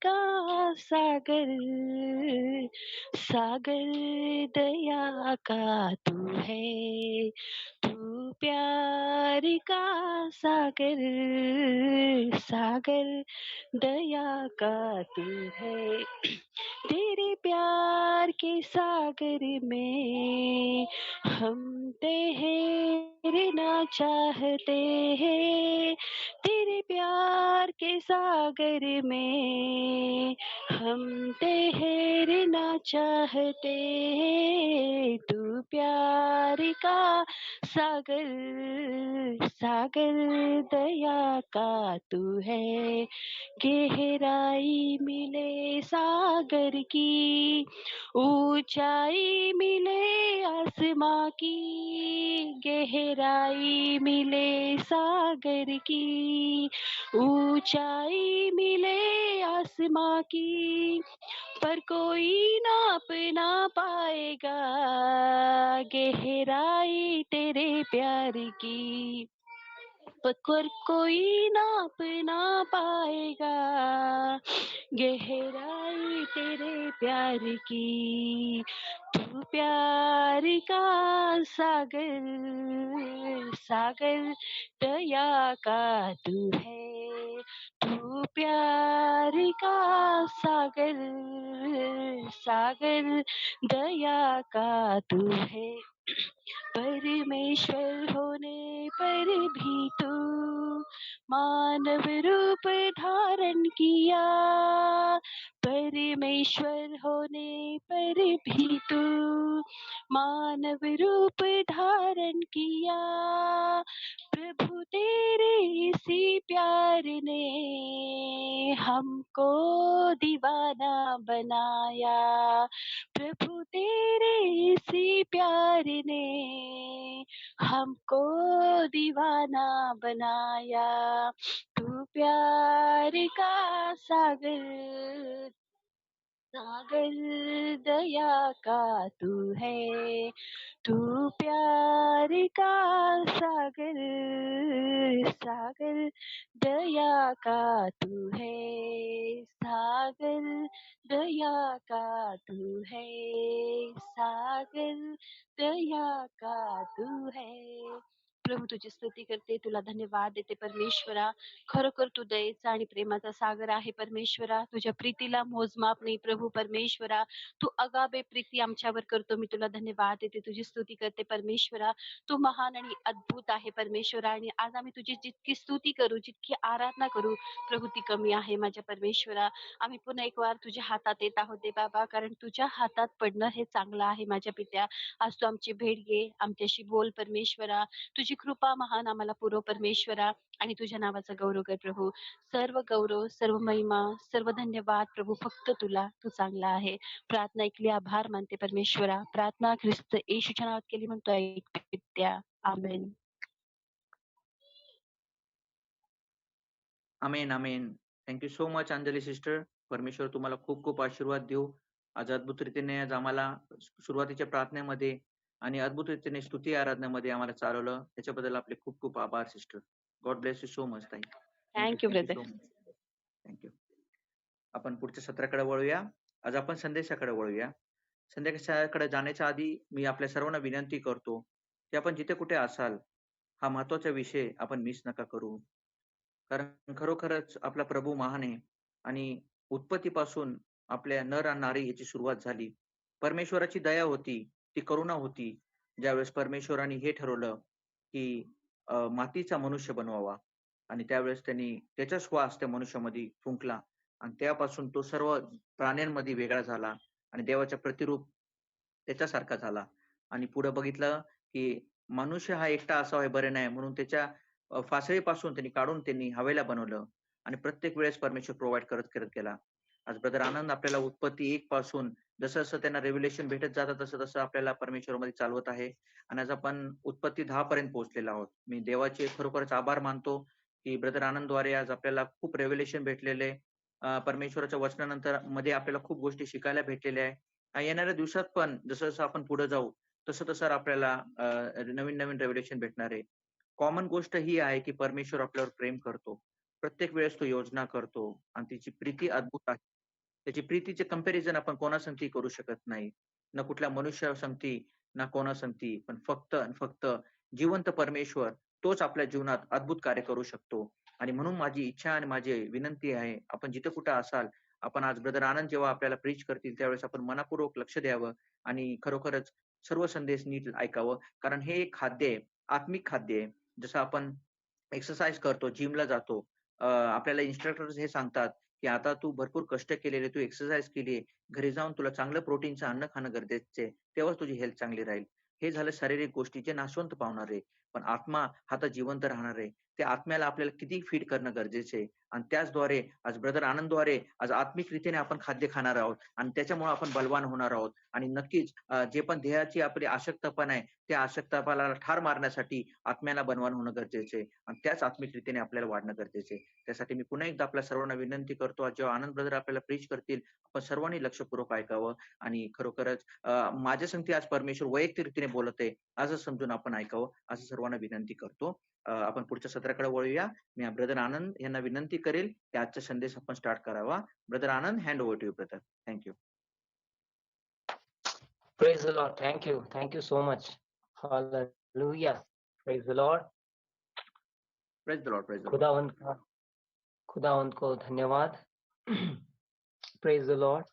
का सागर, सागर दया का तू है, तू प्यार का सागर, सागर दया का तू है। तेरे प्यार के सागर में हम तैरना चाहते हैं, तेरे प्यार के सागर में हम तैरना चाहते हैं। तू प्यार का सागर, सागर दया का तू है। गहराई मिले सागर की, ऊंचाई मिले आसमां की, गहराई मिले सागर की, ऊंचाई मिले आसमां की, पर कोई नाप ना पाएगा गहराई तेरे प्यार की, पर कोई नाप ना पाएगा गहराई तेरे प्यार की। तू प्यार का सागर, सागर दया का तू है, तू प्यार का सागर, सागर दया का तू है। परमेश्वर होने पर भी तू मानव रूप धारण किया, परमेश्वर होने पर भी तू मानव रूप धारण किया। प्रभु तेरे इसी प्यार ने हमको दीवाना बनाया, प्रभु तेरे इसी प्यार ने हमको दीवाना बनाया। तू प्यार का सागर, सागर दया का तू है, तू प्यार का सागर, सागर दया का तू है, सागर दया का तू है, सागर दया का तू है। प्रभू तुझी स्तुती करते, तुला धन्यवाद देते परमेश्वरा. खरोखर तू दयेचा आणि प्रेमाचा सागर आहे परमेश्वरा. तुझ्या प्रीतीला मोजमाप नाही प्रभू परमेश्वरा. तू अगाबे प्रीती आमच्यावर करतो. मी तुला धन्यवाद देते, तुझी स्तुती करते परमेश्वरा. तू महान आणि अद्भुत आहे परमेश्वरा, आणि आज आम्ही तुझी जितकी स्तुती करू, जितकी आराधना करू प्रभू ती कमी आहे माझ्या परमेश्वरा. आम्ही पुन्हा एक वार तुझ्या हातात येत आहोत दे बाबा, कारण तुझ्या हातात पडणं हे चांगलं आहे माझ्या पित्या. आज तू आमची भेट घे, आमच्याशी बोल परमेश्वरा. तुझी कृपा महान आम्हाला पुरव परमेश्वरा, आणि तुझ्या नावाचा गौरव कर प्रभू. सर्व गौरव, सर्व महिमा, सर्व धन्यवाद प्रभू फक्त तुला. तू चांगला आहे. प्रार्थना ऐकली, आभार मानते परमेश्वरा. प्रार्थना ख्रिस्त येशूच्या नावात केली म्हणतो ऐक पित्या. Amen. Amen amen. Thank you so much Anjali sister. परमेश्वर तुम्हाला खूप खूप आशीर्वाद देऊ. आज अद्भुत रीतीने आज आम्हाला सुरुवातीच्या प्रार्थनेमध्ये आणि अद्भुत रीतीने स्तुती आराधनेमध्ये आम्हाला चालवलं. त्याच्याबद्दल आपले खूप खूप आभार sister. God bless you so much ताई. Thank you thank you brother. So much. Thank you. आपण पुढच्या सत्राकडे वळूया. आज आपण संदेशाकडे वळूया. संदेशाकडे जाण्याच्या आधी मी आपल्या सर्वांना विनंती करतो, की आपण जिथे कुठे असाल, हा महत्त्वाचा विषय आपण मिस नका करू. कारण खरोखरच आपला प्रभू महान आहे आणि उत्पत्तीपासून आपल्या नर आणि नारी याची सुरुवात झाली. परमेश्वराची दया होती, ती करुणा होती. ज्यावेळेस परमेश्वराने हे ठरवलं, की मातीचा मनुष्य बनवावा आणि त्यावेळेस त्यांनी त्याचा श्वास त्या मनुष्यामध्ये फुंकला आणि त्यापासून तो सर्व प्राण्यांमध्ये वेगळा झाला आणि देवाच्या प्रतिरूप त्याच्यासारखा झाला आणि पुढे बघितलं, की मनुष्य हा एकटा असावा हे बरे नाही म्हणून त्याच्या फासळीपासून त्यांनी काढून त्यांनी हवेला बनवलं आणि प्रत्येक वेळेस परमेश्वर प्रोव्हाईड करत करत गेला. आज ब्रदर आनंद आपल्याला उत्पत्ती 1 पासून जसं-जसं त्यांना रेव्हेलेशन भेटत जातं तसं-तसं आपल्याला परमेश्वरामध्ये चालवत आहे आणि आज आपण उत्पत्ती 10 पर्यंत पोहोचलेलो आहोत. मी देवाचे खरोखरच आभार मानतो, की ब्रदर आनंदद्वारे आज आपल्याला खूप रेव्हेलेशन भेटलेले परमेश्वराच्या वचनानंतर मध्ये आपल्याला खूप गोष्टी शिकायला भेटलेल्या आहे. येणाऱ्या दिवसात पण जसं-जसं आपण पुढे जाऊ, तसं-तसं आपल्याला नवीन-नवीन रेव्हेलेशन भेटणार आहे. कॉमन गोष्ट ही आहे, की परमेश्वर आपल्यावर प्रेम करतो प्रत्येक वेळेस तो योजना करतो आणि तिची प्रीती अद्भुत आहे. त्याची प्रीतीचे कंपॅरिझन आपण कोणासंगती करू शकत नाही. ना कुठल्या मनुष्यासंगती, ना कोणासंगती. पण फक्त आणि फक्त जिवंत परमेश्वर तोच आपल्या जीवनात अद्भुत कार्य करू शकतो. आणि म्हणून माझी इच्छा आणि माझी विनंती आहे, आपण जिथे कुठे असाल, आपण आज ब्रदर आनंद जेव्हा आपल्याला प्रीच करतील, त्यावेळेस आपण मनःपूर्वक लक्ष द्यावं आणि खरोखरच सर्व संदेश नीट ऐकावं. कारण हे एक खाद्य आहे, आत्मिक खाद्य आहे. जसं आपण एक्सरसाइज करतो, जिमला जातो. आपल्याला इन्स्ट्रक्टर्स हे सांगतात, की आता तू भरपूर कष्ट केलेले, तू एक्सरसाइज केली आहे. घरी जाऊन तुला चांगलं प्रोटीनचं अन्न खाणं गरजेचं आहे. तेव्हाच तुझी हेल्थ चांगली राहील. हे झालं शारीरिक गोष्टी जे नाशवंत पावणार आहे. पण आत्मा हा तर जिवंत राहणार आहे. त्या आत्म्याला आपल्याला किती फीड करणं गरजेचं आहे. आणि त्याचद्वारे आज ब्रदर आनंदद्वारे आज आत्मिक रीतीने आपण खाद्य खाणार आहोत आणि त्याच्यामुळे आपण बलवान होणार आहोत. आणि नक्कीच जे पण देहाची आपली अशक्तपणा आहे, त्या अशक्तपणाला ठार मारण्यासाठी आत्म्याला बलवान होणं गरजेचं आहे आणि त्याच आत्मिक रीतीने आपल्याला वाढणं गरजेचं आहे. त्यासाठी मी पुन्हा एकदा आपल्या सर्वांना विनंती करतो, आज जेव्हा आनंद ब्रदर आपल्याला प्रीच करतील, आपण सर्वांनी लक्षपूर्वक ऐकावं आणि खरोखरच माझ्या संगती आज परमेश्वर वैयक्तिक रीतीने बोलत आहे, असं समजून आपण ऐकावं, असं सर्वांना विनंती करतो. आपण पुढच्या सत्राकडे वळूया. मी ब्रदर आनंद यांना विनंती करेल, की आजचा संदेश आपण स्टार्ट करावा. Brother Anand, hand over to you brother. Thank you. Praise the Lord. Thank you. Thank you so much. Hallelujah. Praise the Lord. Praise the Lord, praise the Lord. खुदावंत को धन्यवाद. Praise the Lord.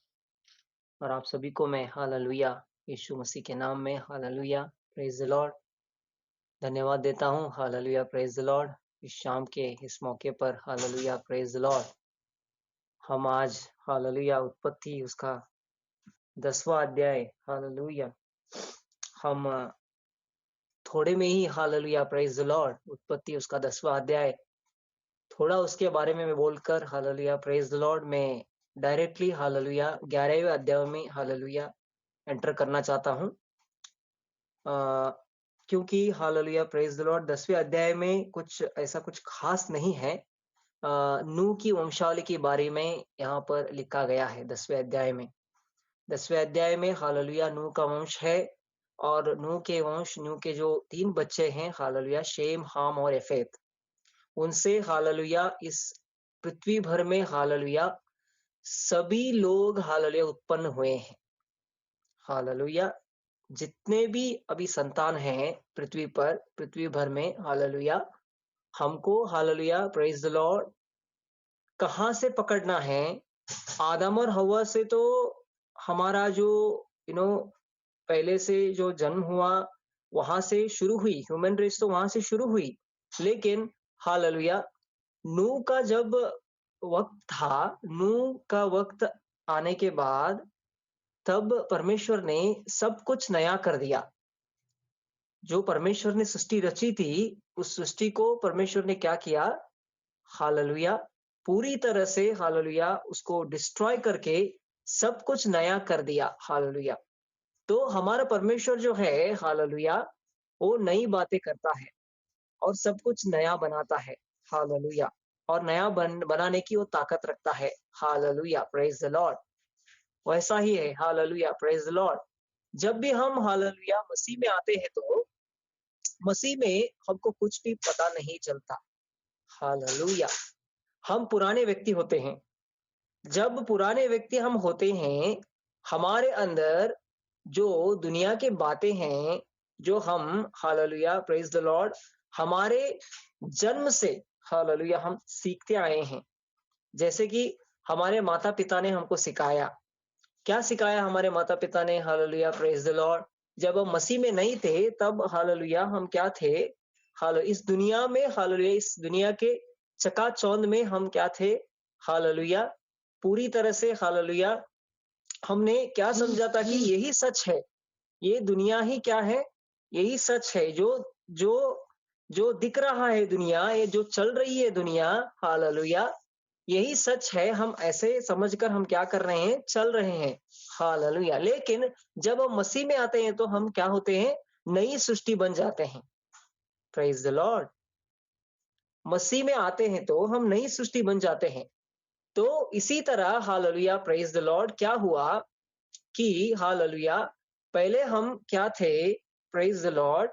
और आप सभी को मैं hallelujah यीशु मसीह के नाम में हालेलुया प्रेज द लॉर्ड धन्यवाद देता हूँ. Hallelujah praise the Lord. इस शाम के इस मौके पर हालेलुया प्रेज द लॉर्ड हम आज हालेलुया उत्पत्ति उसका 10वां अध्याय हालेलुया हम थोड़े में ही हालेलुया प्रेज द लॉर्ड उत्पत्ति उसका 10वां अध्याय थोड़ा उसके बारे में मैं बोलकर हालेलुया प्रेज द लॉर्ड में डायरेक्टली हालेलुया 11वें अध्याय में हालेलुया एंटर करना चाहता हूँ. क्योंकि हालेलुया प्रेज द लॉर्ड 10वें अध्याय में कुछ ऐसा कुछ खास नहीं है. नूह की वंशावली के बारे में यहाँ पर लिखा गया है 10वें अध्याय में. 10वें अध्याय में हालेलुया नूह का वंश है और नूह के जो 3 बच्चे हैं हालेलुया शेम, हाम और यफेत, उनसे हालेलुया इस पृथ्वी भर में हालेलुया सभी लोग हालेलुया उत्पन्न हुए हैं. हालेलुया जितने भी अभी संतान हैं पृथ्वी भर में हालेलुया हमको हालेलुया प्रेज द लॉर्ड कहाँ से पकड़ना है. आदम और हव्वा से तो हमारा जो पहले से जो जन्म हुआ वहां से शुरू हुई, ह्यूमन रेस तो वहां से शुरू हुई. लेकिन हालेलुया नूह का जब वक्त था, नूह का वक्त आने के बाद तब परमेश्वर ने सब कुछ नया कर दिया. जो परमेश्वर ने सृष्टि रची थी उस सृष्टि को परमेश्वर ने क्या किया हालेलुया पूरी तरह से हालेलुया उसको डिस्ट्रॉय करके सब कुछ नया कर दिया. हालेलुया तो हमारा परमेश्वर जो है हालेलुया वो नई बातें करता है और सब कुछ नया बनाता है. हालेलुया और नया बनाने की वो ताकत रखता है. Hallelujah praise the Lord. वैसा ही है हालेलुया प्रेज द लॉर्ड. जब भी हम हालेलुया मसीह में आते हैं तो मसीह में हमको कुछ भी पता नहीं चलता. हालेलुया हम पुराने व्यक्ति होते हैं. जब पुराने व्यक्ति हम होते हैं हमारे अंदर जो दुनिया के बातें हैं जो हम हालेलुया प्रेज द लॉर्ड हमारे जन्म से हालेलुया हम सीखते आए हैं. जैसे कि हमारे माता पिता ने हमको सिखाया. क्या सिखाया हमारे माता पिता ने हालेलुया प्रेज द लॉर्ड. जब हम मसीह में नहीं थे तब हालेलुया हम क्या थे इस दुनिया में हालेलुया इस दुनिया के चकाचौंध में हम क्या थे हालेलुया पूरी तरह से हालेलुया हमने क्या समझा था कि यही सच है, ये दुनिया ही क्या है, यही सच है. जो दिख रहा है दुनिया, ये जो चल रही है दुनिया हालेलुया यही सच है. हम ऐसे समझकर हम क्या कर रहे हैं चल रहे हैं हालेलुया. लेकिन जब हम मसीह में आते हैं तो हम क्या होते हैं नई सृष्टि बन जाते हैं. Praise the Lord. मसीह में आते हैं तो हम नई सृष्टि बन जाते हैं. तो इसी तरह हालेलुया प्रेज द लॉर्ड क्या हुआ कि हालेलुया पहले हम क्या थे प्रेज द लॉर्ड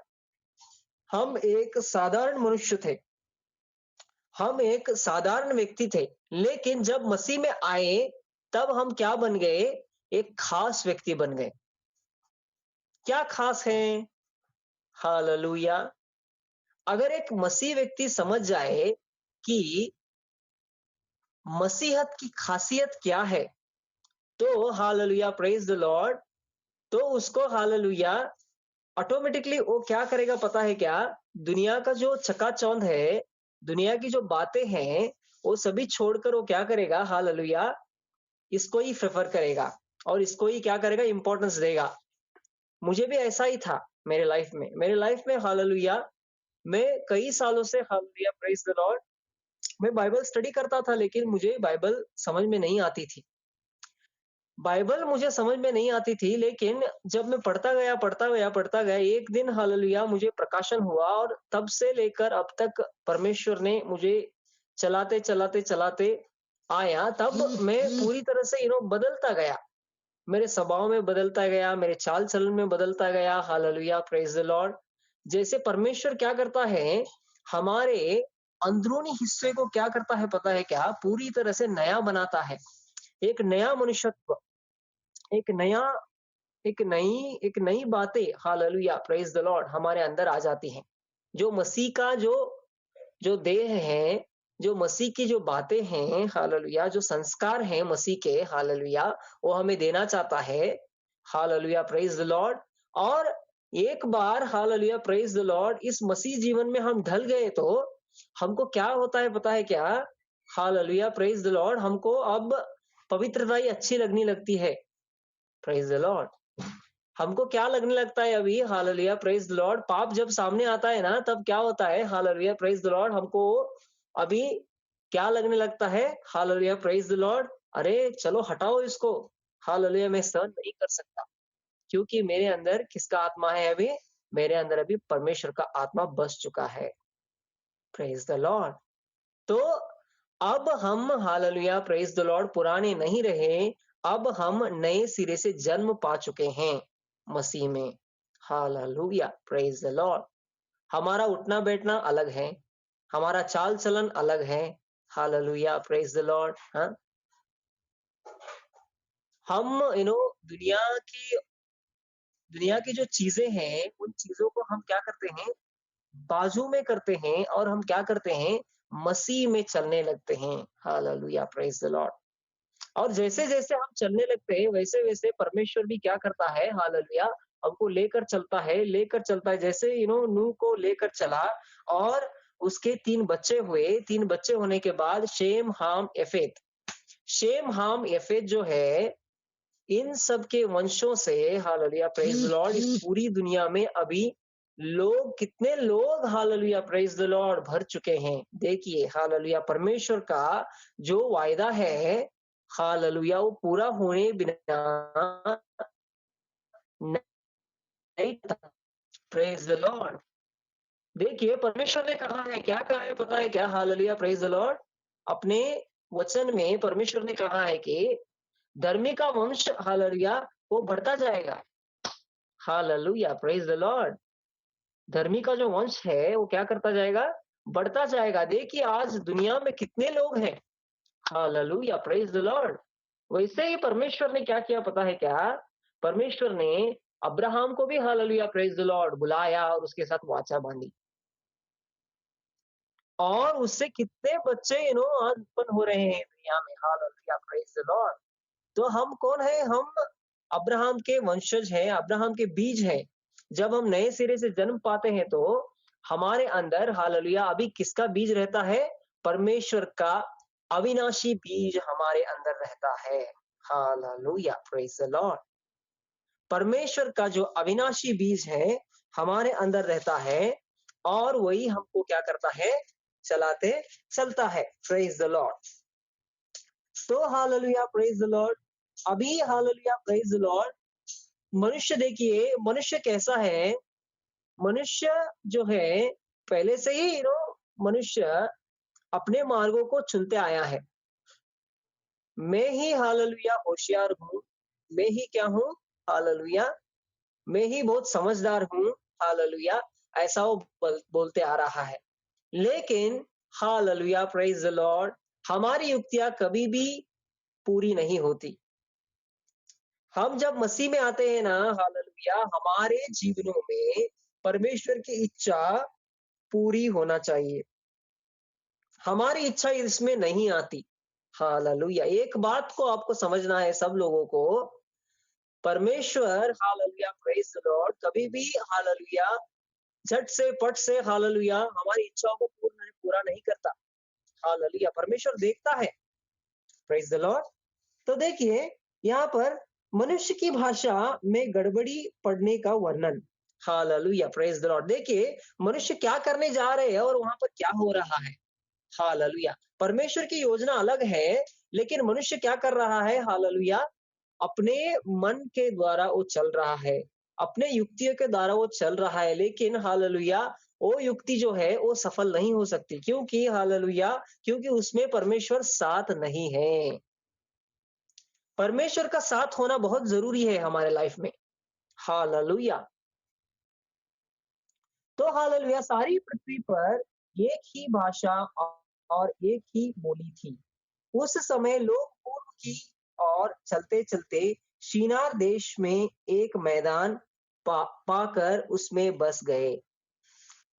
हम एक साधारण मनुष्य थे. हम एक साधारण व्यक्ति थे, लेकिन जब मसीह में आए तब हम क्या बन गए? एक खास व्यक्ति बन गए। क्या खास है? हालेलुया! अगर एक मसीह व्यक्ति समझ जाए कि मसीहत की खासियत क्या है, तो हालेलुया प्रेज़ द लॉर्ड, तो उसको हालेलुया ऑटोमेटिकली वो क्या करेगा पता है क्या? दुनिया का जो चकाचौंध है, दुनिया की जो बातें हैं, वो सभी छोड़कर वो क्या करेगा? हालेलुया इसको ही प्रेफ़र करेगा और इसको ही क्या करेगा? इम्पोर्टेंस देगा। मुझे भी ऐसा ही था मेरे लाइफ़ में। मेरे लाइफ़ में हालेलुया मैं कई सालों से हालेलुया प्रेज़ द लॉर्ड मैं बाइबल स्टडी करता था, लेकिन मुझे बाइबल समझ में नहीं आती थी। बाइबल मुझे समझ में नहीं आती थी, लेकिन जब मैं पढ़ता गया, एक दिन हालेलुया मुझे प्रकाशन हुआ और तब से लेकर अब तक परमेश्वर ने मुझे चलाते आया, तब मैं पूरी तरह से बदलता गया। मेरे स्वभाव में बदलता गया, मेरे चाल-चलन में बदलता गया। Hallelujah praise the Lord. जैसे परमेश्वर क्या करता है, हमारे अंदरूनी हिस्से को क्या करता है पता है क्या? पूरी तरह से नया बनाता है। एक नया मनुष्यत्व, एक नया एक नई बातें हालेलुया प्रेज़ द लॉर्ड हमारे अंदर आ जाती हैं। जो मसीह का जो जो देह है, जो मसीह की जो बातें हैं हालेलुया, जो संस्कार हैं मसीह के हालेलुया, वो हमें देना चाहता है। Hallelujah praise the lord. और एक बार हालेलुया प्रेज़ द लॉर्ड इस मसीह जीवन में हम ढल गए तो हमको क्या होता है पता है क्या? हालेलुया प्रेज़ द लॉर्ड हमको अब पवित्रता ही अच्छी लगने लगती है। Praise the Lord. हमको क्या लगने लगता है अभी हालेलुया प्रेज़ द लॉर्ड, पाप जब सामने आता है ना तब क्या होता है हालेलुया प्रेज़ द लॉर्ड, हमको अभी क्या लगने लगता है हालेलुया प्रेज़ द लॉर्ड, अरे चलो हटाओ इसको। हालेलुया मैं सहन नहीं कर सकता, क्योंकि मेरे अंदर किसका आत्मा है अभी? मेरे अंदर अभी परमेश्वर का आत्मा बस चुका है। Praise the lord. तो अब हम हालेलुया प्रेज़ द लॉर्ड पुराने नहीं रहे, अब हम नए सिरे से जन्म पा चुके हैं मसीह में। Hallelujah praise the Lord. हमारा उठना-बैठना अलग है, हमारा चाल-चलन अलग है। Hallelujah praise the Lord. हाँ, हम दुनिया की दुनिया की जो चीज़ें हैं, उन चीज़ों को हम क्या करते हैं, बाजू में करते हैं और हम क्या करते हैं, मसीह में चलने लगते हैं। Hallelujah praise the lord. और जैसे-जैसे हम चलने लगते हैं, वैसे-वैसे परमेश्वर भी क्या करता है, हालेलुया, हमको लेकर चलता है। जैसे नूह को लेकर चला और उसके 3 बच्चे हुए, 3 बच्चे होने के बाद शेम, हाम, यफेत। शेम, हाम, यफेत जो है, इन सब के वंशों से हालेलुया प्रेज़ द लॉर्ड इस पूरी दुनिया में अभी कितने लोग हालेलुया प्रेज़ द लॉर्ड भर चुके हैं। देखिए हालेलुया परमेश्वर का जो वायदा है, हालेलुया वो पूरा होने बिना नहीं था। Praise the Lord. देखिए परमेश्वर ने कहा है, क्या कहा है पता है क्या? Hallelujah praise the Lord. अपने वचन में परमेश्वर ने कहा है कि धर्मी का वंश हालेलुया वो बढ़ता जाएगा। Hallelujah praise the Lord. धर्मी का जो वंश है वो क्या करता जाएगा? बढ़ता जाएगा। देखिए आज दुनिया में कितने लोग हैं। Hallelujah praise the Lord. वैसे ही परमेश्वर ने क्या किया पता है क्या? परमेश्वर ने अब्राहम को भी हालेलुया प्रेज़ द लॉर्ड बुलाया और उसके साथ वाचा बांधी। और उससे कितने बच्चे आज उत्पन्न हो रहे हैं दुनिया में। Hallelujah praise the lord. तो हम कौन है? हम अब्राहम के वंशज हैं, अब्राहम के बीज हैं। जब हम नए सिरे से जन्म पाते हैं तो हमारे अंदर हालेलुया अभी किसका बीज रहता है? परमेश्वर का अविनाशी बीज हमारे अंदर रहता है। Hallelujah praise the lord. परमेश्वर का जो अविनाशी बीज है, हमारे अंदर रहता है और वही हमको क्या करता है? चलाते चलता है। Praise the lord. तो हालेलुया प्रेज़ द लॉर्ड। अभी हालेलुया प्रेज़ द लॉर्ड। मनुष्य देखिए, मनुष्य कैसा है? मनुष्य जो है पहले से ही मनुष्य अपने मार्गों को चुनते आया है। मैं ही हालेलुया होशियार हूँ, मैं ही क्या हूँ? हालेलुया, मैं ही बहुत समझदार हूँ। हालेलुया, ऐसा वो बोलते आ रहा है। लेकिन हालेलुया, प्रेज द लॉर्ड। हमारी युक्तियां कभी भी पूरी नहीं होती। हम जब मसीह में आते हैं ना, हालेलुया, हमारे जीवनों में परमेश्वर की इच्छा पूरी होना चाहिए। हमारी इच्छा इसमें नहीं आती। हालेलुया। एक बात को आपको समझना है सब लोगों को, परमेश्वर, हालेलुया, प्रेज द लॉर्ड, कभी भी, हालेलुया, झट से पट से, हालेलुया, हमारी इच्छाओं को पूरा नहीं करता। हालेलुया, परमेश्वर देखता है। Praise the lord. तो देखिए यहाँ पर मनुष्य की भाषा में गड़बड़ी पड़ने का वर्णन। Hallelujah, praise the Lord. देखिए मनुष्य क्या करने जा रहे हैं और वहां पर क्या हो रहा है। हालेलुया। परमेश्वर की योजना अलग है, लेकिन मनुष्य क्या कर रहा है। हालेलुया, अपने मन के द्वारा वो चल रहा है, अपने युक्तियों के द्वारा वो चल रहा है, लेकिन हालेलुया वो युक्ति जो है वो सफल नहीं हो सकती। क्योंकि हालेलुया, क्योंकि उसमें परमेश्वर साथ नहीं है। परमेश्वर का साथ होना बहुत जरूरी है हमारे लाइफ में। हालेलुया। तो हालेलुया, सारी पृथ्वी पर एक ही भाषा और एक ही बोली थी। उस समय लोग पूर्व की ओर चलते चलते शिनार देश में एक मैदान पाकर उसमें बस गए।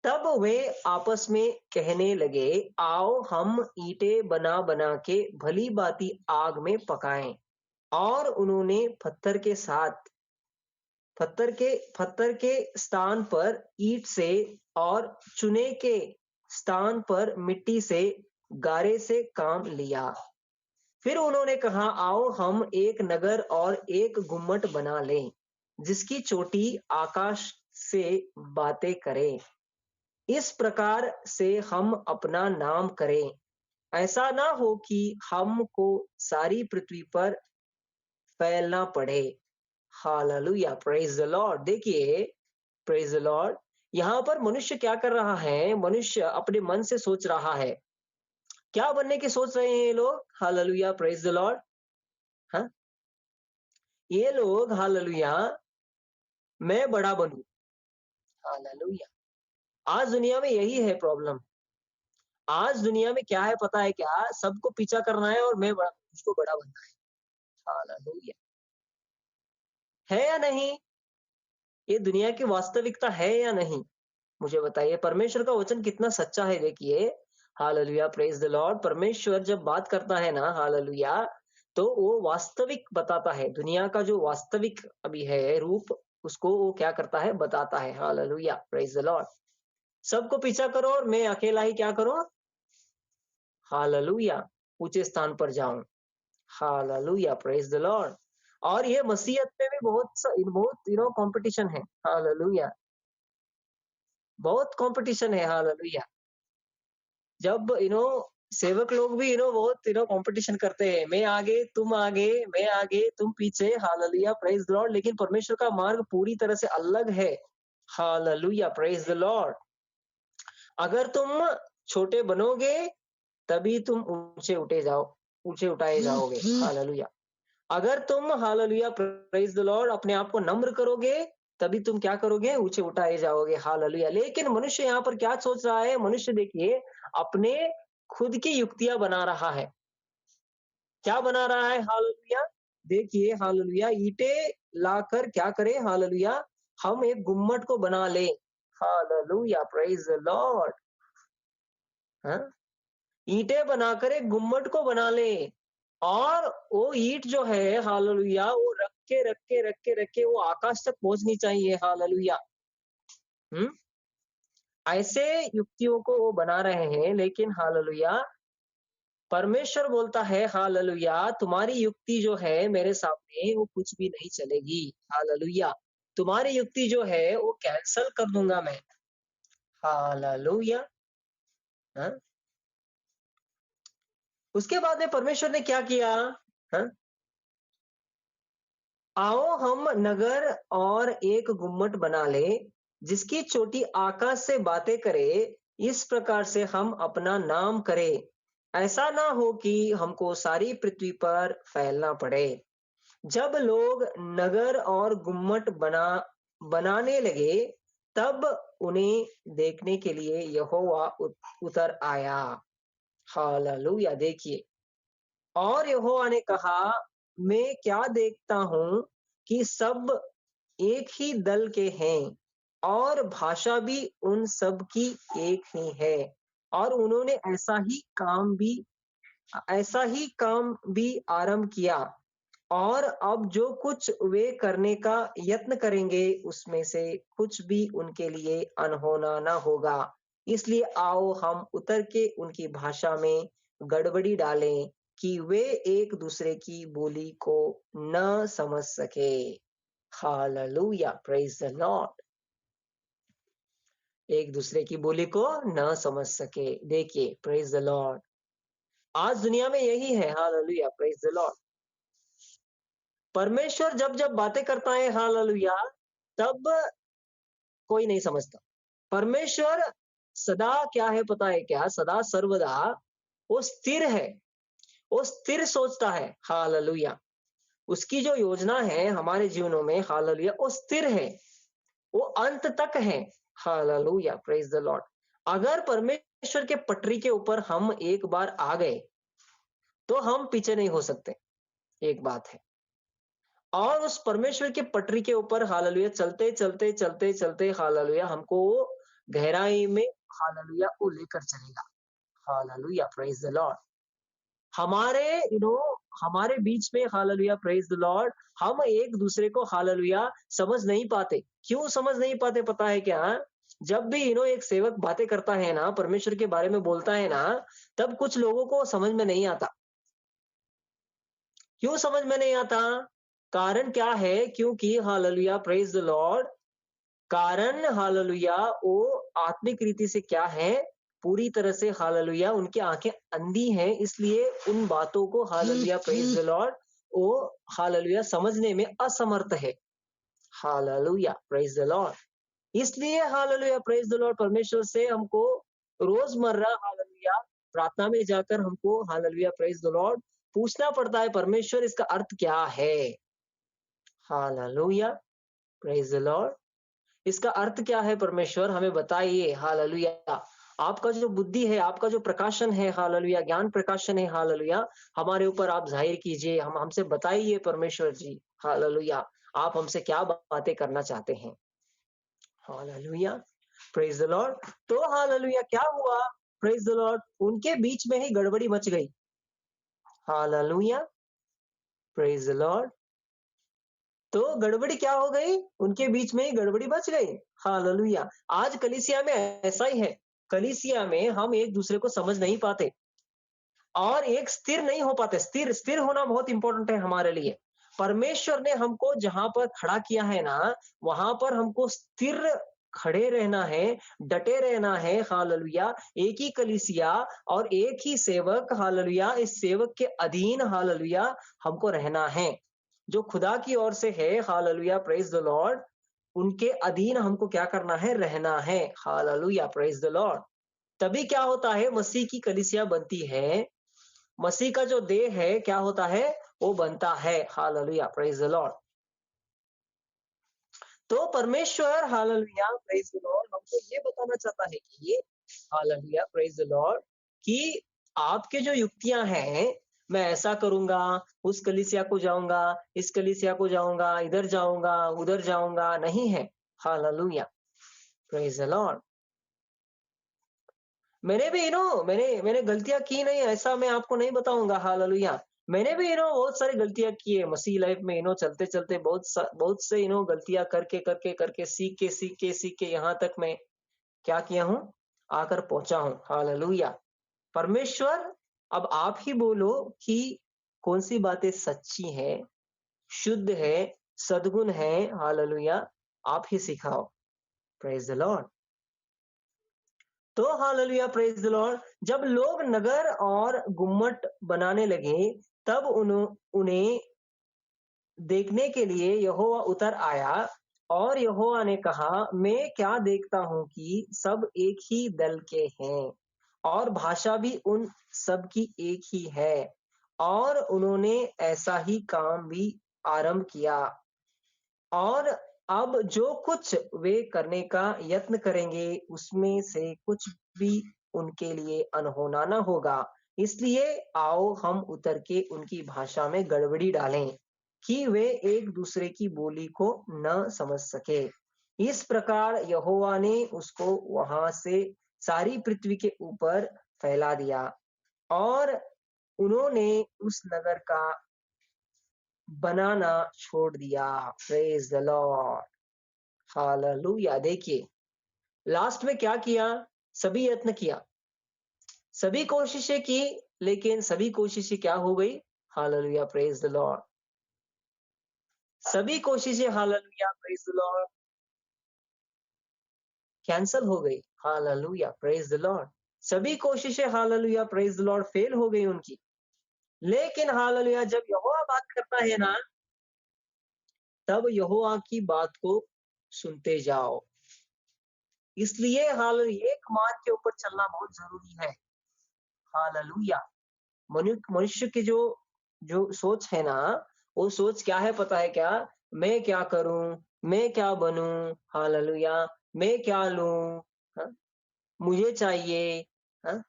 तब वे आपस में कहने लगे, आओ हम ईंटें बना बना के भली भांति आग में पकाएं। और उन्होंने पत्थर के स्थान पर ईंट से और चूने के स्थान पर मिट्टी से गारे से काम लिया। फिर उन्होंने कहा, आओ हम एक नगर और एक गुम्मट बना लें, जिसकी चोटी आकाश से बातें करे। इस प्रकार से हम अपना नाम करें। ऐसा ना हो कि हमको सारी पृथ्वी पर फैलना पड़े। Hallelujah, praise the Lord. देखिए, प्रेज द लॉर्ड, यहाँ पर मनुष्य क्या कर रहा है। मनुष्य अपने मन से सोच रहा है। क्या बनने की सोच रहे हैं ये लोग। Hallelujah, praise the Lord. हाँ, ये लोग, हालेलुया, मैं बड़ा बनूं। हालेलुया। आज दुनिया में यही है प्रॉब्लम। आज दुनिया में क्या है पता है क्या। सबको पीछा करना है और मैं बड़ा, मुझको बड़ा बनना है। हालेलुया। है या नहीं। ये दुनिया की वास्तविकता है या नहीं, मुझे बताइए। परमेश्वर का वचन कितना सच्चा है। देखिए, हालेलुया, प्रेज द लॉर्ड। परमेश्वर जब बात करता है ना, हालेलुया, तो वो वास्तविक बताता है। दुनिया का जो वास्तविक अभी है रूप, उसको वो क्या करता है, बताता है। Hallelujah, praise the Lord. सबको पीछा करो और मैं अकेला ही क्या करूं। हालेलुया, ऊंचे स्थान पर जाऊं। Hallelujah, praise the lord. और ये मसीहत में भी बहुत कंपटीशन है। हालेलुया, बहुत कंपटीशन है। हालेलुया। जब सेवक लोग भी बहुत कंपटीशन करते हैं। मैं आगे, मैं आगे, तुम पीछे। Hallelujah, praise the lord. लेकिन परमेश्वर का मार्ग पूरी तरह से अलग है। Hallelujah, praise the Lord. अगर तुम छोटे बनोगे तभी तुम ऊंचे उठाए जाओगे। हालेलुया। अगर तुम, हालेलुया, प्रेज द लॉर्ड, अपने आप को नम्र करोगे तभी तुम क्या करोगे, ऊंचे उठाए जाओगे। हालेलुया। लेकिन मनुष्य यहाँ पर क्या सोच रहा है। मनुष्य देखिए अपने खुद की युक्तियां बना रहा है। क्या बना रहा है। हालेलुया। देखिए, हालेलुया, ईंटें लाकर क्या करे। हालेलुया, हम एक गुम्मट को बना ले। Hallelujah, praise the Lord. हाँ, ईंटें बनाकर एक गुम्मट को बना ले। और वो ईंट जो है, हालेलुया, वो रख के वो आकाश तक पहुंचनी चाहिए। हालेलुया। ऐसे युक्तियों को वो बना रहे हैं। लेकिन हालेलुया, परमेश्वर बोलता है, हालेलुया, तुम्हारी युक्ति जो है मेरे सामने वो कुछ भी नहीं चलेगी। हालेलुया, तुम्हारी युक्ति जो है वो कैंसल कर दूंगा मैं। हालेलुया। हाँ? उसके बाद में परमेश्वर ने क्या किया। हाँ? आओ हम नगर और एक गुम्मट बना ले, जिसकी चोटी आकाश से बातें करे। इस प्रकार से हम अपना नाम करें। ऐसा ना हो कि हमको सारी पृथ्वी पर फैलना पड़े। जब लोग नगर और गुम्मट बनाने लगे तब उन्हें देखने के लिए यहोवा उतर आया। हालेलुया। देखिए, और यहोवा ने कहा, मैं क्या देखता हूं कि सब एक ही दल के हैं और भाषा भी उन सब की एक ही है, और उन्होंने ऐसा ही काम भी आरंभ किया, और अब जो कुछ वे करने का यत्न करेंगे उसमें से कुछ भी उनके लिए अनहोना न होगा। इसलिए आओ हम उतर के उनकी भाषा में गड़बड़ी डालें कि वे एक दूसरे की बोली को न समझ सके। Hallelujah, praise the Lord. एक दूसरे की बोली को न समझ सके। देखिए, प्रेज द लॉर्ड, आज दुनिया में यही है। Hallelujah, praise the lord. परमेश्वर जब जब बातें करता है, हालेलुया, तब कोई नहीं समझता। परमेश्वर सदा क्या है पता है क्या? सदा सर्वदा वो स्थिर है, वो स्थिर सोचता है। हालेलुया। उसकी जो योजना है हमारे जीवनों में, हालेलुया, वो स्थिर है, वो अंत तक है। Hallelujah, praise the Lord. अगर परमेश्वर के पटरी के ऊपर हम एक बार आ गए तो हम पीछे नहीं हो सकते, एक बात है। और उस परमेश्वर के पटरी के ऊपर, हालेलुया, चलते चलते चलते चलते, हालेलुया, हमको गहराई में, हालेलुया, वो लेकर चलेगा। Hallelujah, praise the Lord. हमारे हमारे बीच में, हालेलुया, प्रेज द लॉर्ड, हम एक दूसरे को, हालेलुया, समझ नहीं पाते। क्यों समझ नहीं पाते पता है क्या? जब भी एक सेवक बातें करता है ना, परमेश्वर के बारे में बोलता है ना, तब कुछ लोगों को समझ में नहीं आता। क्यों समझ में नहीं आता? कारण क्या है? क्योंकि, हालेलुया, प्रेज द लॉर्ड, कारण, हालेलुया, वो आत्मिक रीति से क्या है, पूरी तरह से, हालेलुया, उनकी आंखें अंधी हैं, इसलिए उन बातों को, हालेलुया, प्रेज द लॉर्ड, वो, हालेलुया, समझने में असमर्थ है। Hallelujah, praise the Lord. इसलिए, हालेलुया, प्रेज द लॉर्ड, परमेश्वर से हमको रोजमर्रा, हालेलुया, प्रार्थना में जाकर हमको, हालेलुया, प्रेज द लॉर्ड, पूछना पड़ता है, परमेश्वर, इसका अर्थ क्या है? Hallelujah, praise the Lord. इसका अर्थ क्या है परमेश्वर? हमें बताइए। हालेलुया। आपका जो बुद्धि है, आपका जो प्रकाशन है, हालेलुया, ज्ञान प्रकाशन है, हालेलुया, हमारे ऊपर आप जाहिर कीजिए, हमसे बताइए परमेश्वर जी। हालेलुया, आप हमसे क्या बातें करना चाहते हैं? Hallelujah, praise the lord. तो हालेलुया, क्या हुआ? प्रेज द लॉर्ड, उनके बीच में ही गड़बड़ी मच गई। Hallelujah, praise the lord. तो गड़बड़ी क्या हो गई? उनके बीच में ही गड़बड़ी मच गई। हालेलुया। आज कलीसिया में ऐसा ही है। कलीसिया में हम एक दूसरे को समझ नहीं पाते और एक स्थिर नहीं हो पाते। स्थिर होना बहुत इंपॉर्टेंट है हमारे लिए। परमेश्वर ने हमको जहां पर खड़ा किया है ना, वहां पर हमको स्थिर खड़े रहना है, डटे रहना है। हालेलुया। एक ही कलीसिया और एक ही सेवक, हालेलुया, इस सेवक के अधीन, हालेलुया, हमको रहना है, जो खुदा की ओर से है। Hallelujah, praise the Lord. उनके अधीन हमको क्या करना है? रहना है। Hallelujah, praise the Lord. तभी क्या होता है? मसीह की कलीसिया बनती है। मसीह का जो देह है, क्या होता है? वो बनता है। Hallelujah, praise the lord. तो परमेश्वर, हालेलुया, प्रेज द लॉर्ड, हमको ये बताना चाहता है कि ये, हालेलुया, प्रेज द लॉर्ड, कि आपके जो युक्तियां हैं, मैं ऐसा करूंगा, उस कलीसिया को जाऊंगा, इस कलीसिया को जाऊंगा, इधर जाऊंगा, उधर जाऊंगा, नहीं है। Hallelujah, praise the Lord. मैंने भी मैंने गलतियां की नहीं, ऐसा मैं आपको नहीं बताऊंगा। हालेलुया। मैंने भी बहुत सारी गलतियां की है मसीह लाइफ में। चलते चलते बहुत से गलतियां करके करके करके सीख के यहाँ तक मैं क्या किया हूँ, आकर पहुंचा हूँ। हालेलुया। परमेश्वर, अब आप ही बोलो कि कौन सी बातें सच्ची है, शुद्ध है, सद्गुण है। हालेलुया, आप ही सिखाओ। Praise the lord. तो हालेलुया, प्रेज द लॉर्ड, जब लोग नगर और गुम्मट बनाने लगे, तब उन्हें देखने के लिए यहोवा उतर आया, और यहोवा ने कहा, मैं क्या देखता हूं कि सब एक ही दल के हैं और भाषा भी उन सब की एक ही है, और उन्होंने ऐसा ही काम भी आरंभ किया, और अब जो कुछ वे करने का यत्न करेंगे उसमें से कुछ भी उनके लिए अनहोना न होगा। इसलिए आओ हम उतर के उनकी भाषा में गड़बड़ी डालें कि वे एक दूसरे की बोली को न समझ सके। इस प्रकार यहोवा ने उसको वहां से सारी पृथ्वी के ऊपर फैला दिया और उन्होंने उस नगर का बनाना छोड़ दिया। Praise the Lord, hallelujah. देखिए लास्ट में क्या किया, सभी यत्न किया, सभी कोशिशें की, लेकिन सभी कोशिशें क्या हो गई, हालेलुया, प्रेज द लॉर्ड। सभी कोशिशें, hallelujah, praise the Lord, cancel हो गई। Hallelujah, praise the Lord. सभी कोशिशें, hallelujah, praise the Lord, fail हो गई उनकी। लेकिन हालेलुया जब यहोवा बात करता है ना, तब यहोवा की बात को सुनते जाओ। इसलिए हालेलुया एक मार्ग के ऊपर चलना बहुत जरूरी है। हालेलुया। मनुष्य की जो जो सोच है ना, वो सोच क्या है पता है क्या? मैं क्या करूं, मैं क्या बनूं, हालेलुया, मैं क्या लूं, हाँ? मुझे चाहिए, हाँ?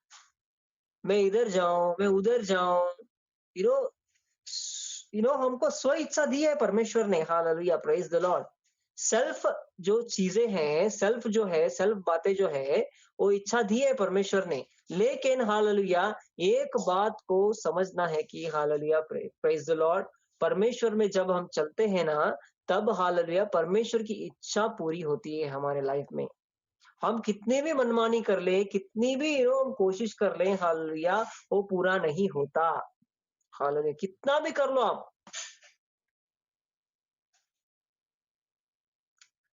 मैं इधर जाऊं, मैं उधर जाऊं, यू नो हमको स्व इच्छा दी है परमेश्वर ने। Hallelujah, praise the Lord. Self जो चीजें हैं, सेल्फ जो है, सेल्फ बातें जो है, वो इच्छा दी है परमेश्वर ने। लेकिन हालेलुया एक बात को समझना है कि हालेलुया, प्रेज द लॉर्ड, परमेश्वर में जब हम चलते हैं ना, तब हालेलुया परमेश्वर की इच्छा पूरी होती है हमारे लाइफ में। हम कितनी भी मनमानी कर ले, कितनी भी हम कोशिश कर ले, हालेलुया वो पूरा नहीं होता। हालेलुया कितना भी कर लो आप,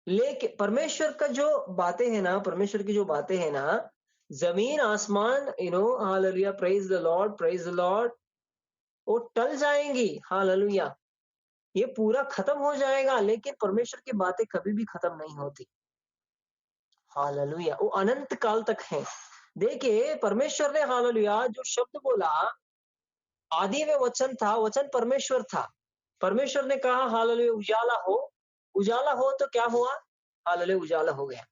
लेकिन परमेश्वर का जो बातें हैं ना, परमेश्वर की जो बातें हैं ना, जमीन आसमान, hallelujah, praise the Lord, praise the lord, वो टल जाएंगी। हालेलुया ये पूरा खत्म हो जाएगा, लेकिन परमेश्वर की बातें कभी भी खत्म नहीं होती। हालेलुया वो अनंत काल तक है। देखिए परमेश्वर ने हालेलुया जो शब्द बोला, आदि में वचन था, वचन परमेश्वर था। परमेश्वर ने कहा हालेलुया उजाला हो, उजाला हो तो क्या हुआ, हालेलुया उजाला हो गया।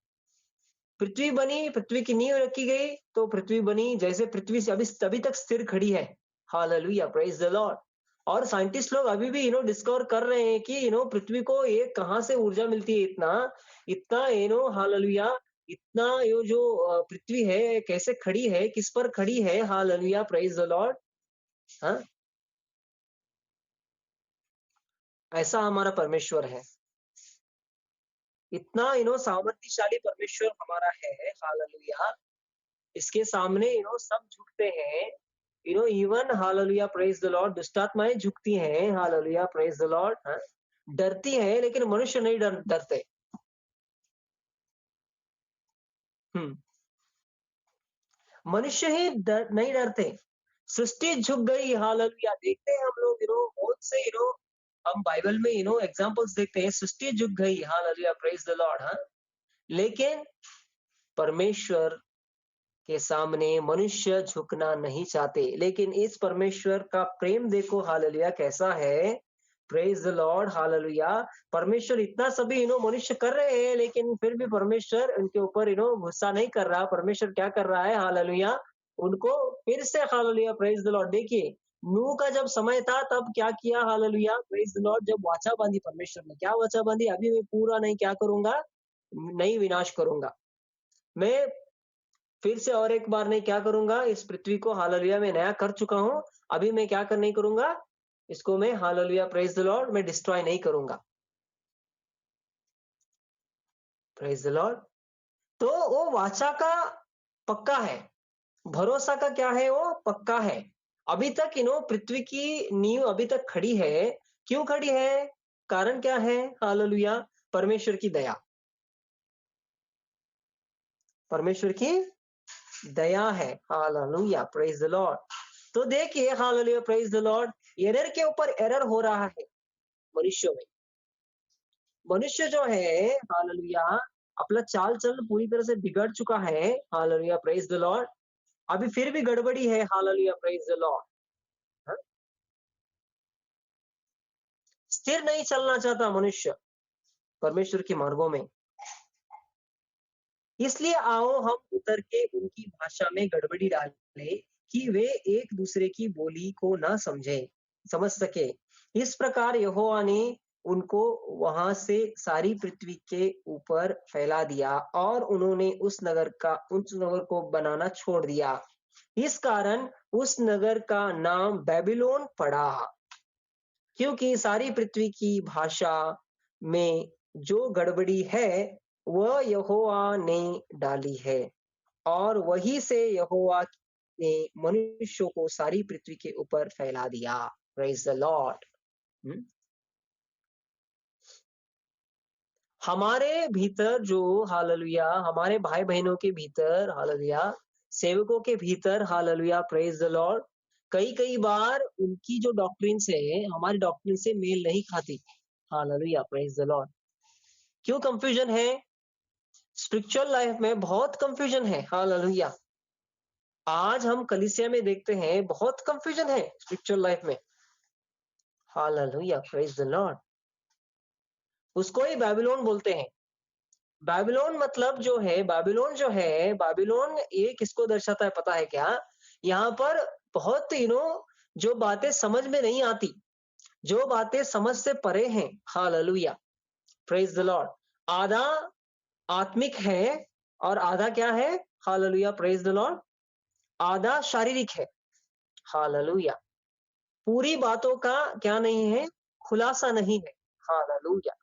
पृथ्वी बनी, पृथ्वी की नींव रखी गई तो पृथ्वी बनी, जैसे पृथ्वी से अभी तक स्थिर खड़ी है। Hallelujah, praise the lord. और साइंटिस्ट लोग अभी भी डिस्कवर कर रहे हैं कि पृथ्वी को ये कहां से ऊर्जा मिलती है, इतना इतना हालेलुया, इतना ये जो पृथ्वी है कैसे खड़ी है, किस पर खड़ी है, हालेलुया, प्रेज द लॉर्ड। हाँ, ऐसा हमारा परमेश्वर है, इतना सामर्थ्यशाली परमेश्वर हमारा है। हालेलुया इसके सामने सब झुकते हैं, even hallelujah, praise the lord, दुष्टात्माएं झुकती हैं। हालेलुया, प्रेज द लॉर्ड, हाँ? डरती है, लेकिन मनुष्य नहीं डरते। हम्म मनुष्य ही नहीं डरते। सृष्टि झुक गई। हालेलुया देखते हैं हम लोग बहुत से हम बाइबल में एग्जांपल्स देखते हैं, सृष्टि झुक गई। हालेलुया, प्रेज द लॉर्ड, हाँ? लेकिन परमेश्वर के सामने मनुष्य झुकना नहीं चाहते। लेकिन इस परमेश्वर का प्रेम देखो, हालेलुया कैसा है, प्रेज द लॉर्ड, हालेलुया। परमेश्वर इतना सभी मनुष्य कर रहे हैं, लेकिन फिर भी परमेश्वर उनके ऊपर गुस्सा नहीं कर रहा। परमेश्वर क्या कर रहा है, हालेलुया उनको फिर से, हालेलुया, प्रेज द लॉर्ड। देखिए नूह का जब समय था तब क्या किया, हालेलुया, प्रेज द लॉर्ड, जब वाचा बांधी परमेश्वर ने, क्या वाचा बांधी, अभी मैं पूरा नहीं क्या करूंगा, नहीं विनाश करूंगा, मैं फिर से और एक बार नहीं क्या करूंगा, इस पृथ्वी को हालेलुया मैं नया कर चुका हूं, अभी मैं क्या कर नहीं करूंगा, इसको मैं हालेलुया, प्रेज द लॉर्ड, मैं डिस्ट्रॉय नहीं करूंगा। Praise the lord. तो वो वाचा का पक्का है, भरोसा का क्या है, वो पक्का है। अभी तक पृथ्वी की नींव अभी तक खड़ी है। क्यों खड़ी है, कारण क्या है, हालेलुया, परमेश्वर की दया, परमेश्वर की दया है। Hallelujah, praise the lord. तो देखिए hallelujah, praise the Lord, error के ऊपर एरर हो रहा है मनुष्यों में। मनुष्य जो है हालेलुया अपना चाल चलन पूरी तरह से बिगड़ चुका है। Hallelujah, praise the Lord. अभी फिर भी गड़बड़ी है। Hallelujah, praise the Lord. स्थिर नहीं चलना चाहता मनुष्य। परमेश्वर के मार्गों में। इसलिए आओ हम उतर के उनकी भाषा में गड़बड़ी डालें कि वे एक दूसरे की बोली को न समझ सके। इस प्रकार यहोवा ने उनको वहां से सारी पृथ्वी के ऊपर फैला दिया और उन्होंने उस नगर को बनाना छोड़ दिया। इस कारण उस नगर का नाम बेबीलोन पड़ा, क्योंकि सारी पृथ्वी की भाषा में जो गड़बड़ी है वह यहोवा ने डाली है, और वही से यहोवा ने मनुष्यों को सारी पृथ्वी के ऊपर फैला दिया। Praise the Lord. हमारे भीतर जो हालेलुया, हमारे भाई बहनों के भीतर हालेलुया, सेवकों के भीतर हालेलुया, प्रेज द लॉर्ड, कई बार उनकी जो डॉक्ट्रिन्स है हमारी डॉक्ट्रिन से मेल नहीं खाती। Hallelujah, praise the Lord. क्यों कंफ्यूजन है? स्पिरिचुअल लाइफ में बहुत कंफ्यूजन है। हालेलुया। आज हम कलीसिया में देखते हैं बहुत कंफ्यूजन है स्पिरिचुअल लाइफ में। Hallelujah, praise the Lord. उसको ही बेबीलोन बोलते हैं। बेबीलोन मतलब जो है, बेबीलोन ये किसको दर्शाता है पता है क्या? यहाँ पर बहुत जो बातें समझ में नहीं आती, जो बातें समझ से परे हैं। Hallelujah, praise the Lord. आधा आत्मिक है और आधा क्या है? Hallelujah, praise the Lord. आधा शारीरिक है। हालेलुया। पूरी बातों का क्या नहीं है? खुलासा नहीं है। हालेलुया।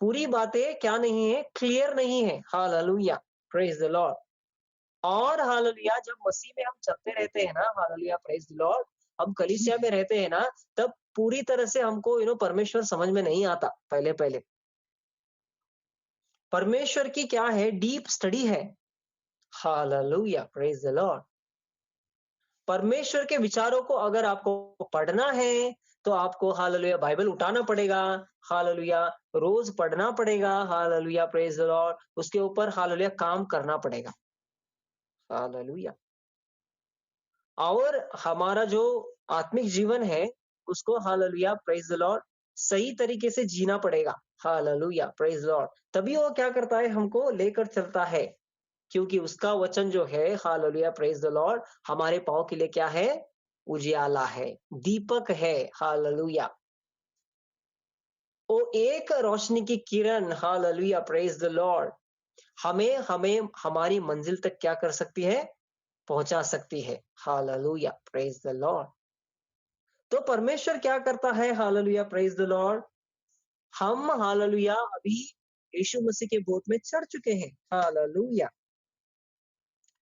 पूरी बातें क्या नहीं है? क्लियर नहीं है। Hallelujah, praise the lord. और हालेलुया, जब मसीह में हम चलते रहते हैं ना, हालेलुया, प्रेज द लॉर्ड, हम कलीसिया में रहते हैं ना, तब पूरी तरह से हमको परमेश्वर समझ में नहीं आता। पहले परमेश्वर की क्या है? डीप स्टडी है। Hallelujah, praise the lord. परमेश्वर के विचारों को अगर आपको पढ़ना है तो आपको हालेलुया बाइबल उठाना पड़ेगा। हालेलुया, रोज पढ़ना पड़ेगा। Hallelujah, praise the Lord. उसके ऊपर हालेलुया काम करना पड़ेगा। हालेलुया। और हमारा जो आत्मिक जीवन है उसको हालेलुया, प्रेज द लॉर्ड, सही तरीके से जीना पड़ेगा। Hallelujah, praise the Lord. तभी वो क्या करता है? हमको लेकर चलता है, क्योंकि उसका वचन जो है हालेलुया, प्रेज द लॉर्ड, हमारे पाँव के लिए क्या है? उजियाला है, दीपक है। हालेलुया। वो एक रोशनी की किरण, हालेलुया, प्रेज द लॉर्ड, हमें हमारी मंजिल तक क्या कर सकती है? पहुंचा सकती है। Hallelujah, praise the lord. तो परमेश्वर क्या करता है? Hallelujah, praise the lord. हम हालेलुया अभी यीशु मसीह के बोट में चढ़ चुके हैं। हालेलुया।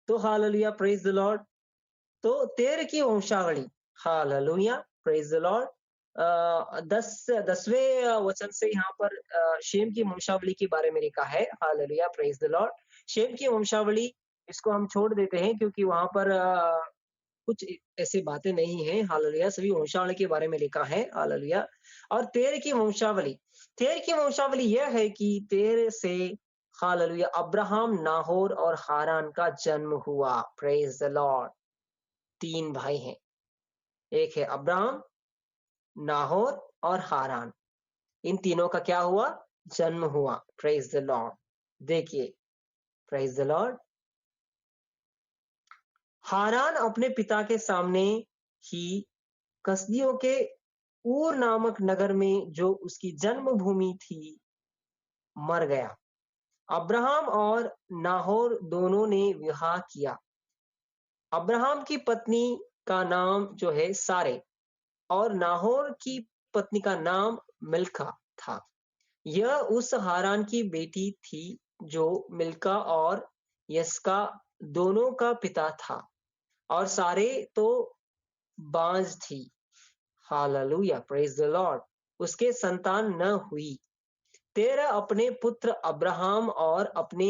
तो हालेलुया, प्रेज द लॉर्ड। तो 13 की वंशावली, हालेलुया, प्रेज द लॉर्ड, 10वें वचन से यहाँ पर शेम की वंशावली के बारे में लिखा है। Hallelujah, praise the lord. Shem की वंशावली इसको हम छोड़ देते हैं क्योंकि वहां पर कुछ ऐसी बातें नहीं है। हालेलुया, सभी वंशावली के बारे में लिखा है। हालेलुया। और 13 की वंशावली यह है कि 13 से हालेलुया अब्राहम, नाहोर और हारान का जन्म हुआ। Praise the Lord. 3 भाई हैं, एक है अब्राहम, नाहोर और हारान। इन तीनों का क्या हुआ? जन्म हुआ। Praise the Lord. देखिए, प्रेज द लॉर्ड। हारान अपने पिता के सामने ही कसदियों के ऊर नामक नगर में, जो उसकी जन्मभूमि थी, मर गया। अब्राहम और नाहोर दोनों ने विवाह किया। अब्राहम की पत्नी का नाम जो है सारे, और नाहोर की पत्नी का नाम मिल्का था। यह उस हारान की बेटी थी जो मिल्का और यस्का दोनों का पिता था, और सारे तो बांझ थी। Hallelujah, praise the Lord. उसके संतान न हुई। 13 अपने पुत्र अब्राहम और अपने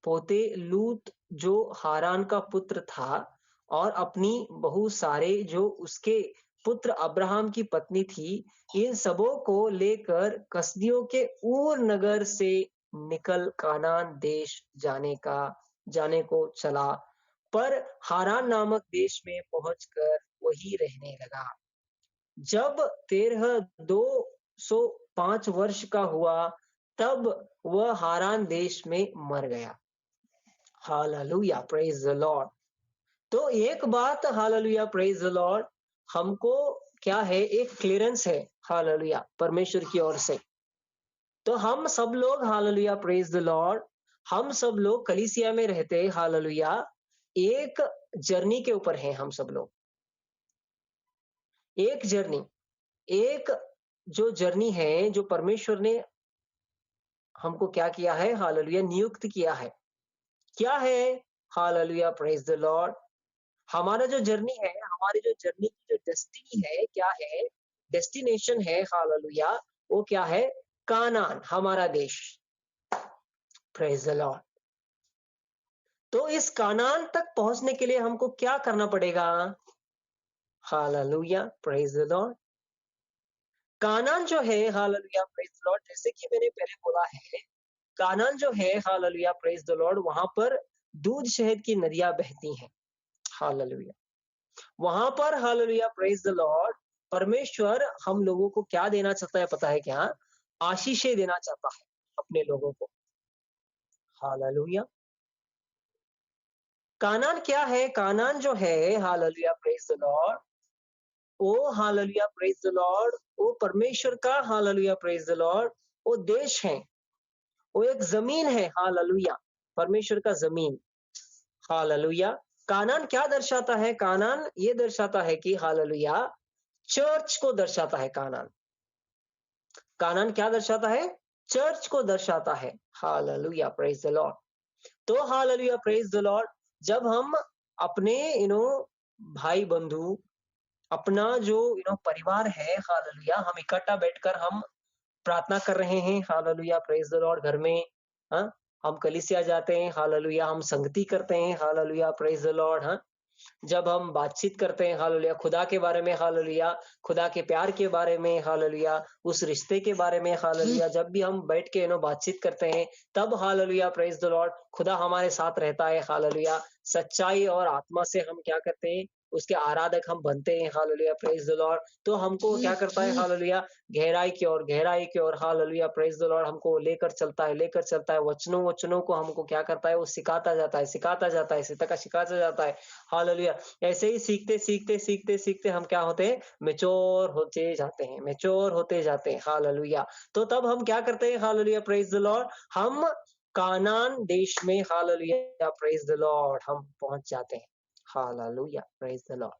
पोते लूत जो हारान का पुत्र था, और अपनी बहू सारे जो उसके पुत्र अब्राहम की पत्नी थी, इन सबों को लेकर कसदियों के ऊर नगर से निकल कानान देश जाने को चला, पर हारान नामक देश में पहुंचकर वही रहने लगा। जब 13 2 105 वर्ष का हुआ, तब वह हारान देश में मर गया। Hallelujah, praise the lord. तो एक बात, हालेलुया, प्रेज द लॉर्ड, हमको क्या है, एक क्लियरेंस है, हालेलुया, परमेश्वर की ओर से। तो हम सब लोग, हालेलुया, प्रेज द लॉर्ड, हम सब लोग कलीसिया में रहते, हालेलुया, एक जर्नी के ऊपर हैं हम सब लोग। एक जर्नी, एक जो जर्नी है, जो परमेश्वर ने हमको क्या किया है, हालेलुया, नियुक्त किया है। क्या है? Hallelujah, praise the Lord. हमारा जो जर्नी है, हमारी जो जर्नी की जो डेस्टिनी है, क्या है? डेस्टिनेशन है, हालेलुया, वो क्या है? कानान, हमारा देश। Praise the lord. तो इस कानान तक पहुंचने के लिए हमको क्या करना पड़ेगा? Hallelujah, praise the lord. Canaan जो है, हालेलुया, प्रेज द लॉर्ड, जैसे कि मैंने पहले बोला है, कानान जो है, हालेलुया, प्रेज द लॉर्ड, वहां पर दूध शहद की नदियां बहती हैं। हालेलुया। वहां पर, हालेलुया, प्रेज द लॉर्ड, परमेश्वर हम लोगों को क्या देना चाहता है पता है क्या? आशीषें देना चाहता है अपने लोगों को। हालेलुया। कानान क्या है? कानान जो है, hallelujah, praise the lord, oh hallelujah, praise the lord, वो परमेश्वर का, हालेलुया, प्रेज द लॉर्ड, वो देश है, वो एक जमीन है, हालेलुया, परमेश्वर का जमीन। हालेलुया। कानान क्या दर्शाता है? कानान ये दर्शाता है कि, हालेलुया, चर्च को दर्शाता है। कानान, कानान क्या दर्शाता है? चर्च को दर्शाता है। Hallelujah, praise the lord. तो हालेलुया, प्रेज द लॉर्ड, जब हम अपने भाई बंधु, अपना जो परिवार है, हालेलुया, हम इकट्ठा बैठकर हम प्रार्थना कर रहे हैं, हालेलुया, प्रेज द लॉर्ड, घर में, हाँ, हम कलीसिया जाते हैं, हालेलुया, हम संगति करते हैं, हालेलुया, प्रेज द लॉर्ड, हाँ, जब हम बातचीत करते हैं, हालेलुया, खुदा के बारे में, हालेलुया, खुदा के प्यार के बारे में, हालेलुया, उस रिश्ते के बारे में, हालेलुया, जब भी हम बैठ के बातचीत करते हैं, तब, हालेलुया, प्रेज द लॉर्ड, खुदा हमारे साथ रहता है। हालेलुया, सच्चाई और आत्मा से हम क्या करते हैं? उसके आराधक हम बनते हैं। Hallelujah, praise the lord. तो हमको क्या करता है? हालेलुया, गहराई की ओर, गहराई की ओर, हालेलुया, प्रेज द लॉर्ड, हमको लेकर चलता है, लेकर चलता है। वचनों वचनों को हमको क्या करता है? वो सिखाता जाता है, सिखाता जाता है, सिखाता जाता है। हालेलुया। ऐसे ही सीखते सीखते सीखते सीखते हम क्या होते हैं? मैच्योर होते जाते हैं, मैच्योर होते जाते हैं। हालेलुया। तो तब हम क्या करते हैं? हालेलुया, प्रेज द लॉर्ड, हम कानान देश में, हालेलुया, प्रेज द लॉर्ड, हम पहुंच जाते हैं। Hallelujah, praise the lord.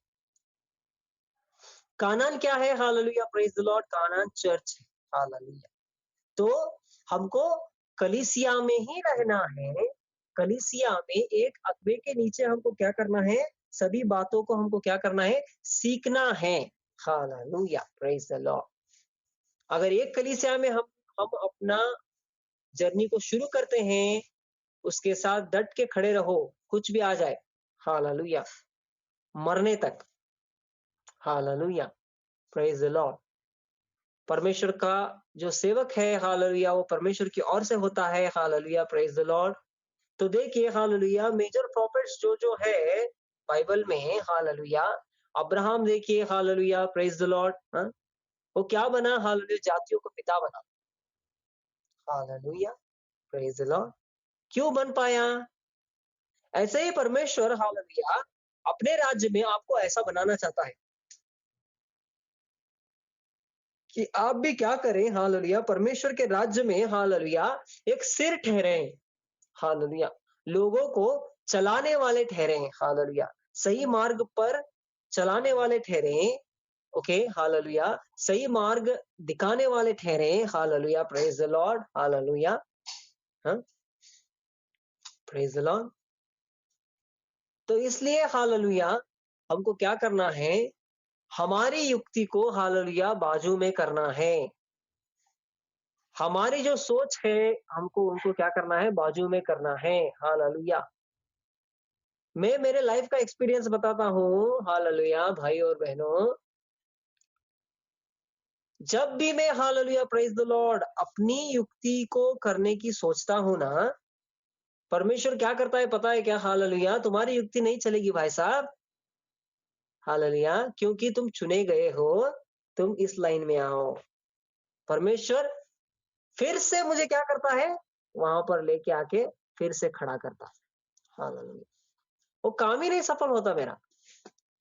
Canaan क्या है? Hallelujah, praise the lord, Canaan church है। हालेलुया। तो हमको कलीसिया में ही रहना है। कलीसिया में एक अगुवे के नीचे हमको क्या करना है? सभी बातों को हमको क्या करना है? सीखना है। Hallelujah, praise the Lord. अगर एक कलीसिया में हम अपना जर्नी को शुरू करते हैं, उसके साथ डट के खड़े रहो, कुछ भी आ जाए। हालेलुया, मरने तक। Hallelujah, praise the lord. परमेश्वर का जो सेवक है, हालेलुया, वो परमेश्वर की ओर से होता है। Hallelujah, praise the lord. तो देखिए, हालेलुया, मेजर प्रॉफिट्स जो जो है बाइबल में, हालेलुया, अब्राहम देखिए, हालेलुया, प्रेज द लॉर्ड, हाँ, वो क्या बना? हालेलुया, जातियों का पिता बना। Hallelujah, praise the Lord. क्यों बन पाया? ऐसे ही परमेश्वर, हालेलुया, अपने राज्य में आपको ऐसा बनाना चाहता है कि आप भी क्या करें? हालेलुया, परमेश्वर के राज्य में, हालेलुया, एक सिर ठहरे। हालेलुया, लोगों को चलाने वाले ठहरे। हालेलुया, सही मार्ग पर चलाने वाले ठहरे। ओके, हालेलुया, सही मार्ग दिखाने वाले ठहरे। Hallelujah, praise the Lord. Hallelujah, हाँ, प्रेज द लॉर्ड। तो इसलिए, हालेलुया, हमको क्या करना है? हमारी युक्ति को, हालेलुया, बाजू में करना है। हमारी जो सोच है, हमको उनको क्या करना है? बाजू में करना है। हालेलुया। मैं मेरे लाइफ का एक्सपीरियंस बताता हूँ, हालेलुया, भाई और बहनों। जब भी मैं, हालेलुया, प्रेज द लॉर्ड, अपनी युक्ति को करने की सोचता हूँ ना, परमेश्वर क्या करता है पता है क्या? हालेलुया, तुम्हारी युक्ति नहीं चलेगी भाई साहब। हालेलुया, क्योंकि तुम चुने गए हो, तुम इस लाइन में आओ। परमेश्वर फिर से मुझे क्या करता है, वहां पर लेके आके फिर से खड़ा करता है। हालेलुया। वो काम ही नहीं सफल होता मेरा।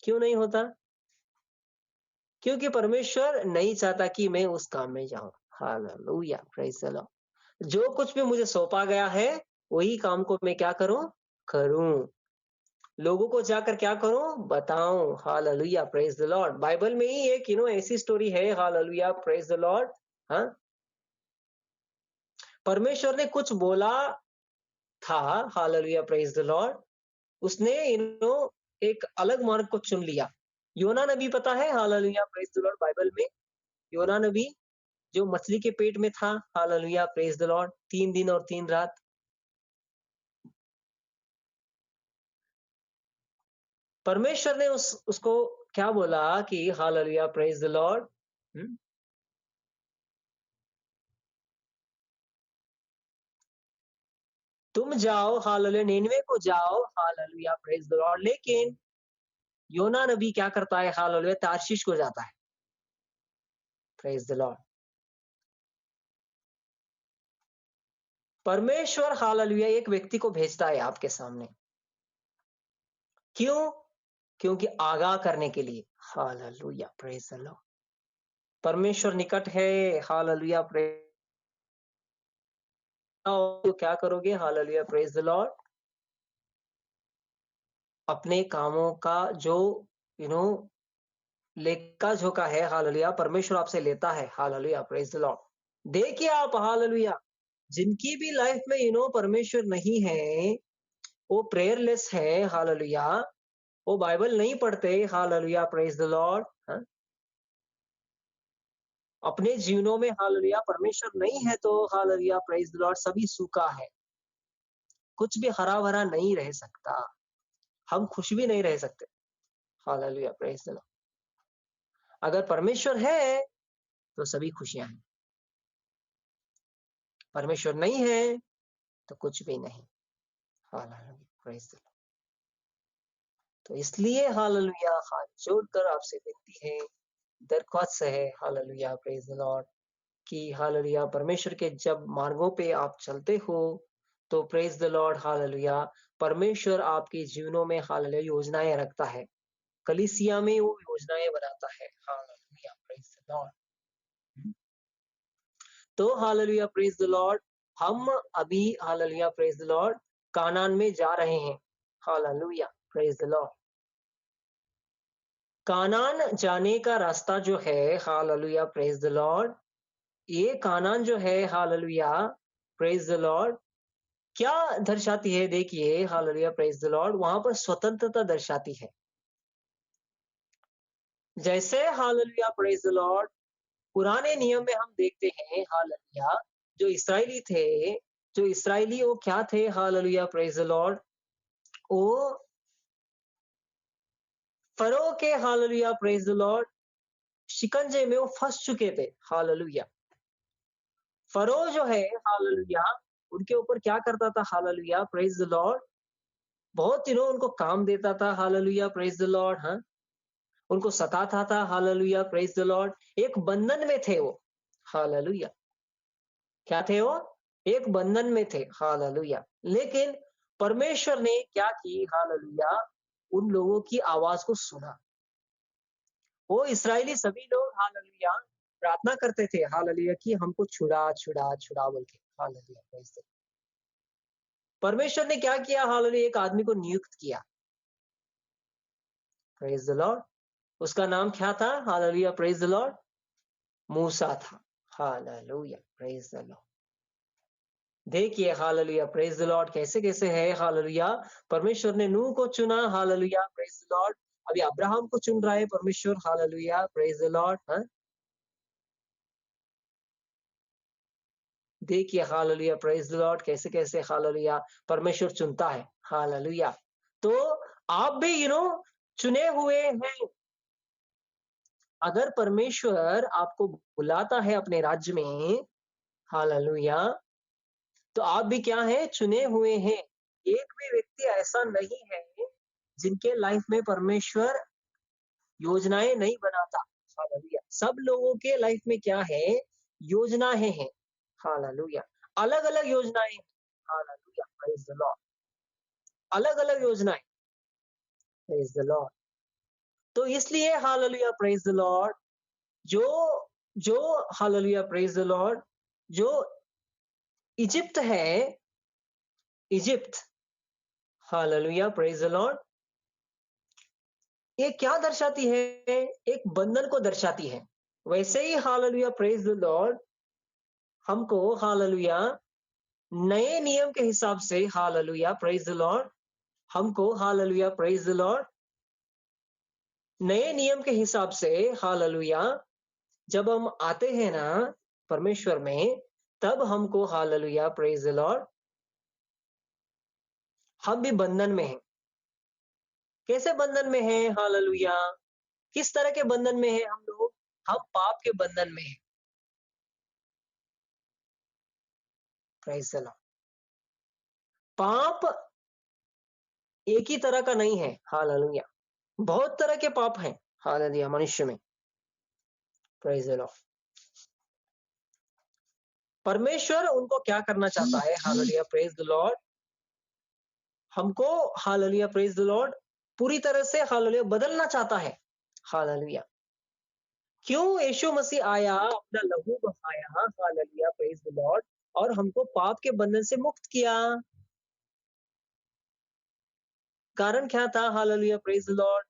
क्यों नहीं होता? क्योंकि परमेश्वर नहीं चाहता कि मैं उस काम में जाऊं। Hallelujah, praise the Lord. जो कुछ भी मुझे सौंपा गया है वही काम को मैं क्या करूं, करूं। लोगों को जाकर क्या करूं, बताऊं। Hallelujah, praise the Lord. Bible में ही एक ऐसी स्टोरी है। Hallelujah, praise the Lord. हाँ, परमेश्वर ने कुछ बोला था। Hallelujah, praise the Lord. उसने एक अलग मार्ग को चुन लिया। योना नबी पता है? Hallelujah, praise the Lord. Bible में योना नबी जो मछली के पेट में था। Hallelujah, praise the Lord. 3 दिन और 3 रात। परमेश्वर ने उसको क्या बोला कि हालेलुया, प्रेज द लॉर्ड। तुम जाओ, हालेलुया, निनवे को जाओ। Hallelujah, praise the lord. लेकिन योना नबी क्या करता है? हालेलुया, तार्शीश को जाता है। Praise the lord. परमेश्वर हालेलुया एक व्यक्ति को भेजता है आपके सामने। क्यों? क्योंकि आगाह करने के लिए। Hallelujah, praise the lord. परमेश्वर निकट है। Hallelujah, praise. तो क्या करोगे? Hallelujah, praise the Lord. अपने कामों का जो यू नो लेखा जोखा है, हालेलुया, परमेश्वर आपसे लेता है। Hallelujah, praise the Lord. देखिए आप, हालेलुया, जिनकी भी लाइफ में परमेश्वर नहीं है, वो प्रेयरलेस है। हालेलुया, वो बाइबल नहीं पढ़ते। Hallelujah, praise the Lord. अपने जीवनों में हालेलुया परमेश्वर नहीं है तो हालेलुया, प्रेज द लॉर्ड, सभी सूखा है। कुछ भी हरा भरा नहीं रह सकता। हम खुश भी नहीं रह सकते। Hallelujah, praise the Lord. अगर परमेश्वर है तो सभी खुशियां हैं। परमेश्वर नहीं है तो कुछ भी नहीं। Hallelujah, praise the lord. तो इसलिए हालेलुया, हाथ जोड़कर आपसे विनती है, दरख्वास्त है, हालेलुया, प्रेज द लॉर्ड, कि हालेलुया परमेश्वर के जब मार्गों पे आप चलते हो तो प्रेज द लॉर्ड, हालेलुया, परमेश्वर आपके जीवनों में हालेलुया योजनाएं रखता है। कलीसिया में वो योजनाएं बनाता है। Hallelujah, praise the lord. तो हालेलुया, प्रेज द लॉर्ड, हम अभी hallelujah, praise the lord, Canaan में जा रहे हैं। Hallelujah, praise the lord. Canaan जाने का रास्ता जो है, हालेलुया, प्रेज द लॉर्ड, ये कानान जो है, हालेलुया, प्रेज द लॉर्ड, क्या दर्शाती है? देखिए, हालेलुया, प्रेज द लॉर्ड, वहां पर स्वतंत्रता दर्शाती है। जैसे हालेलुया, प्रेज द लॉर्ड, पुराने नियम में हम देखते हैं, हालेलुया, जो इस्राएली थे, जो इस्राएली वो क्या थे? हालेलुया, प्रेज द लॉर्ड, वो फरो के हालेलुया, प्रेज द लॉर्ड, शिकंजे में वो फंस चुके थे। हालेलुया, फरो जो है, हालेलुया, उनके ऊपर क्या करता था? हालेलुया, प्रेज द लॉर्ड, बहुत उनको काम देता था। Hallelujah, praise the Lord. हाँ, उनको सताता था। Hallelujah, praise the Lord. एक बंधन में थे वो। हालेलुया, क्या थे वो? एक बंधन में थे। हालेलुया, लेकिन परमेश्वर ने क्या की? हालेलुया, उन लोगों की आवाज को सुना। वो इस्राएली सभी लोग हालेलुया प्रार्थना करते थे, हालेलुया, कि हमको छुड़ा छुड़ा छुड़ा बोल के। Hallelujah, praise the. परमेश्वर ने क्या किया? हालेलुया, एक आदमी को नियुक्त किया। Praise the Lord. उसका नाम क्या था? हालेलुया, प्रेज द लॉर्ड, मूसा था। Hallelujah, praise the Lord. देखिए, हालेलुया, प्रेज द लॉर्ड, कैसे कैसे है। हालेलुया, परमेश्वर ने नूह को चुना। Hallelujah, praise the Lord. अभी अब्राहम को चुन रहा है परमेश्वर। Hallelujah, praise the Lord. हाँ, देखिए, हालेलुया, प्रेज द लॉर्ड, कैसे कैसे हालेलुया परमेश्वर चुनता है। हालेलुया, तो आप भी चुने हुए हैं। अगर परमेश्वर आपको बुलाता है अपने राज्य में, हालेलुया, तो आप भी क्या है? चुने हुए हैं। एक भी व्यक्ति ऐसा नहीं है जिनके लाइफ में परमेश्वर योजनाएं नहीं बनाता। हालेलुया, सब लोगों के लाइफ में क्या है? योजनाएं हैं, हालेलुया, अलग अलग योजनाएं, हालेलुया, प्रेज द लॉर्ड, अलग अलग योजनाएं, प्रेज द लॉर्ड। तो इसलिए हालेलुया, प्रेज द लॉर्ड, जो जो हालेलुया, प्रेज द लॉर्ड, जो इजिप्ट है, Egypt, hallelujah, praise the Lord, ये क्या दर्शाती है? एक बंधन को दर्शाती है। वैसे ही हालेलुया, प्रेज द लॉर्ड, हमको हालेलुया नए नियम के हिसाब से, हालेलुया, प्रेज द लॉर्ड, हमको हालेलुया, प्रेज द लॉर्ड, नए नियम के हिसाब से, हालेलुया, जब हम आते हैं ना परमेश्वर में, तब हमको हालेलुया, प्रेज द लॉर्ड, हम भी बंधन में हैं। कैसे बंधन में हैं? हालेलुया, किस तरह के बंधन में हैं हम लोग? हम पाप के बंधन में हैं, प्रेज द लॉर्ड। पाप एक ही तरह का नहीं है, हालेलुया, बहुत तरह के पाप हैं, हालेलुया, मनुष्य में, प्रेज द लॉर्ड। परमेश्वर उनको क्या करना चाहता है? हालेलुया, प्रेज द लॉर्ड, हमको हालेलुया, प्रेज द लॉर्ड, पूरी तरह से हालेलुया बदलना चाहता है, हालेलुया। क्यों यीशु मसीह आया, अपना लहू बहाया, हालेलुया, प्रेज द लॉर्ड, और हमको पाप के बंधन से मुक्त किया? कारण क्या था? हालेलुया, प्रेज द लॉर्ड,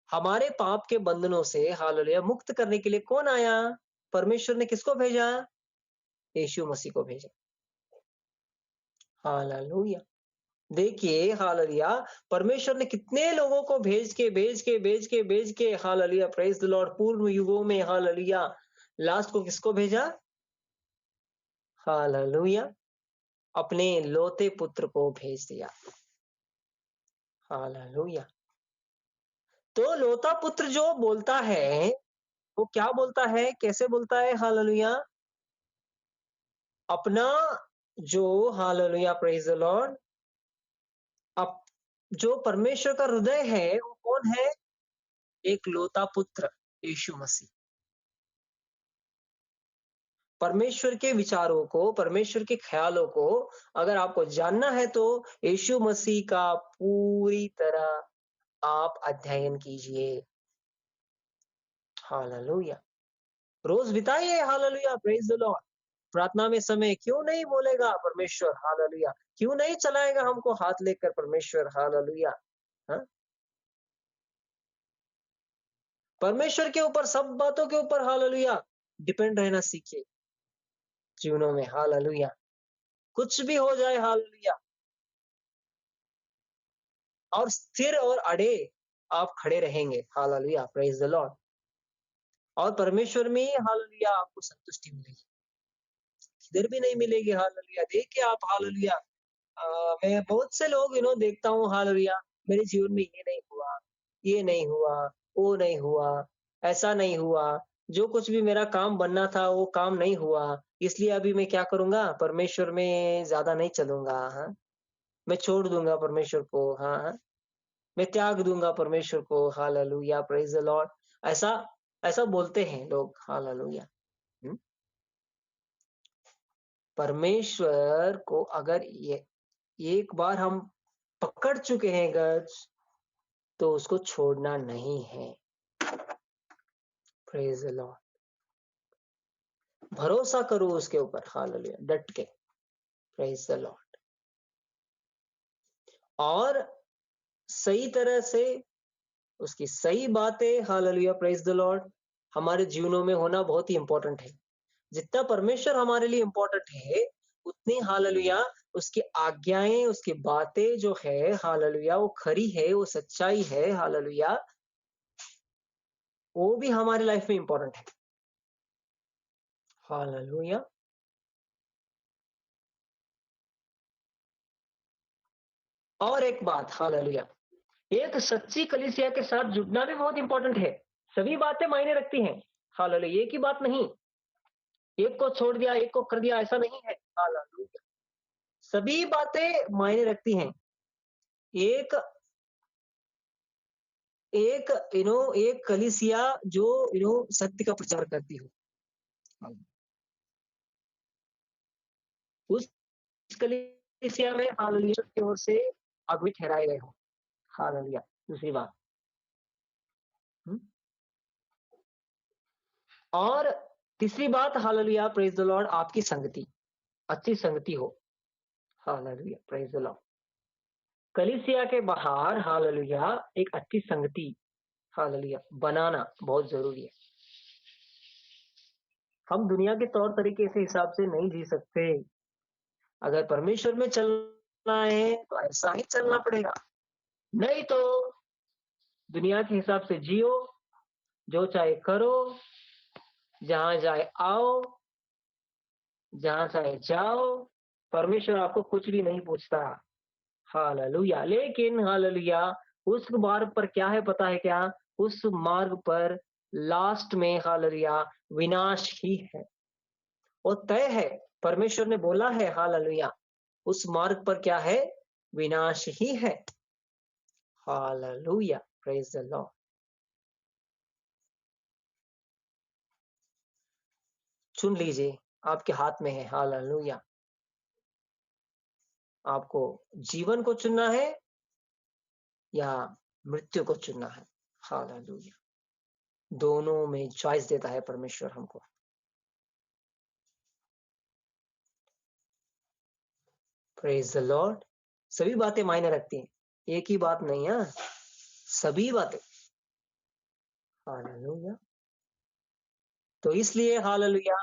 हमारे पाप के बंधनों से हालेलुया मुक्त करने के लिए कौन आया? परमेश्वर ने किसको भेजा? यीशु मसीह को भेजा, हालेलुया। देखिए हालेलुया, परमेश्वर ने कितने लोगों को भेज के हालेलुया, प्रेज द लॉर्ड, पूर्व युगों में, हालेलुया, लास्ट को किसको भेजा? हालेलुया, अपने लौते पुत्र को भेज दिया, हालेलुया। तो लौता पुत्र जो बोलता है, वो क्या बोलता है, कैसे बोलता है? हालेलुया, अपना जो hallelujah, praise the Lord, up जो परमेश्वर का हृदय है वो कौन है? एक लौता पुत्र, यीशु मसीह। परमेश्वर के विचारों को, परमेश्वर के ख्यालों को अगर आपको जानना है तो यीशु मसीह का पूरी तरह आप अध्ययन कीजिए, hallelujah. Rose बिताइए, hallelujah, praise the Lord. प्रार्थना में समय क्यों नहीं बोलेगा परमेश्वर, हालेलुया, क्यों नहीं चलाएगा हमको हाथ लेकर परमेश्वर, हालेलुया। हाँ? परमेश्वर के ऊपर, सब बातों के ऊपर हालेलुया डिपेंड रहना सीखिए जीवनों में, हालेलुया। कुछ भी हो जाए, हालेलुया, और स्थिर और अड़े आप खड़े रहेंगे, हालेलुया, प्रेज द लॉर्ड। और परमेश्वर में हालेलुया आपको संतुष्टि मिलेगी, किधर भी नहीं मिलेगी, हालेलुया। देखिए आप, हालेलुया, मैं बहुत से लोग देखता हूँ, हालेलुया, मेरे जीवन में ये नहीं हुआ, ये नहीं हुआ, वो नहीं हुआ, ऐसा नहीं हुआ, जो कुछ भी मेरा काम बनना था वो काम नहीं हुआ, इसलिए अभी मैं क्या करूंगा? परमेश्वर में ज्यादा नहीं चलूंगा, हाँ, मैं छोड़ दूंगा परमेश्वर को, हाँ, हाँ, मैं त्याग दूंगा परमेश्वर को, हालेलुया, प्रेज द लॉर्ड। ऐसा ऐसा बोलते हैं लोग, हालेलुया। परमेश्वर को अगर ये एक बार हम पकड़ चुके हैं गज, तो उसको छोड़ना नहीं है, प्रेज द लॉर्ड। भरोसा करो उसके ऊपर, हालेलुया, डट के, प्रेज द लॉर्ड। और सही तरह से उसकी सही बातें, हालेलुया, प्रेज द लॉर्ड, हमारे जीवनों में होना बहुत ही इंपॉर्टेंट है। जितना परमेश्वर हमारे लिए इंपॉर्टेंट है, उतनी हालेलुया उसकी आज्ञाएं, उसकी बातें जो है, हालेलुया, वो खरी है, वो सच्चाई है, हालेलुया, वो भी हमारी लाइफ में इंपॉर्टेंट है, हालेलुया। और एक बात, हालेलुया, एक सच्ची कलीसिया के साथ जुड़ना भी बहुत इंपॉर्टेंट है। सभी बातें मायने रखती हैं, हालेलुया, एक ही बात नहीं, एक को छोड़ दिया, एक को कर दिया, ऐसा नहीं है, हालेलुया, सभी बातें मायने रखती हैं। एक एक एक कलीसिया जो सत्य का प्रचार करती हो, उस कलीसिया में हालेलुया की ओर से अगुवे ठहराए गए हो। हालेलुया। दूसरी बात। और तीसरी बात, हालेलुया, प्रेज द लॉर्ड, आपकी संगति, अच्छी संगति हो। Hallelujah, praise the Lord. कलीसिया के बाहर हालेलुया एक अच्छी संगति, हालेलुया, बनाना बहुत जरूरी है। हम दुनिया के तौर तरीके से हिसाब से नहीं जी सकते। अगर परमेश्वर में चलना है तो ऐसा ही चलना पड़ेगा, नहीं तो दुनिया के हिसाब से जियो, जो चाहे करो, जहां जाए आओ, जहां चाहे जाओ, परमेश्वर आपको कुछ भी नहीं पूछता। हालेलुया। लेकिन हालेलुया उस मार्ग पर क्या है पता है क्या? उस मार्ग पर लास्ट में हालेलुया विनाश ही है, वो तय है। परमेश्वर ने बोला है हालेलुया, उस मार्ग पर क्या है? विनाश ही है। Hallelujah, praise the Lord. चुन लीजिए, आपके हाथ में है। हालेलुया। आपको जीवन को चुनना है या मृत्यु को चुनना है। हालेलुया। दोनों में चॉइस देता है परमेश्वर हमको। Praise the Lord. सभी बातें मायने रखती हैं, एक ही बात नहीं है, सभी बातें। हालेलुया। तो इसलिए हालेलुया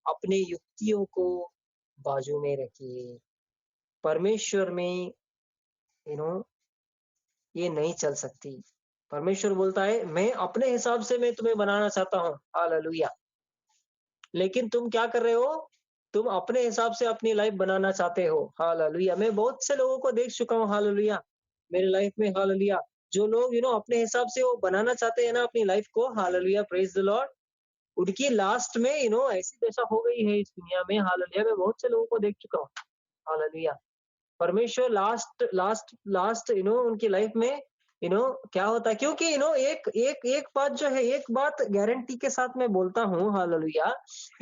अपने युक्तियों को बाजू में रखिए। परमेश्वर में ये नहीं चल सकती। परमेश्वर बोलता है मैं अपने हिसाब से मैं तुम्हें बनाना चाहता हूँ। हालेलुया। लेकिन तुम क्या कर रहे हो? तुम अपने हिसाब से अपनी लाइफ बनाना चाहते हो। हालेलुया। मैं बहुत से लोगों को देख चुका हूँ हालेलुया मेरे लाइफ में। हालेलुया जो लोग अपने हिसाब से वो बनाना चाहते हैं ना अपनी लाइफ को। Hallelujah, praise the Lord. उनकी लास्ट में ऐसी दशा हो गई है इस दुनिया में। हालेलुया मैं बहुत से लोगों को देख चुका हूँ। हालेलुया। परमेश्वर लास्ट लास्ट लास्ट उनकी लाइफ में क्या होता है? क्योंकि एक एक एक बात जो है, एक बात गारंटी के साथ मैं बोलता हूँ हालेलुया,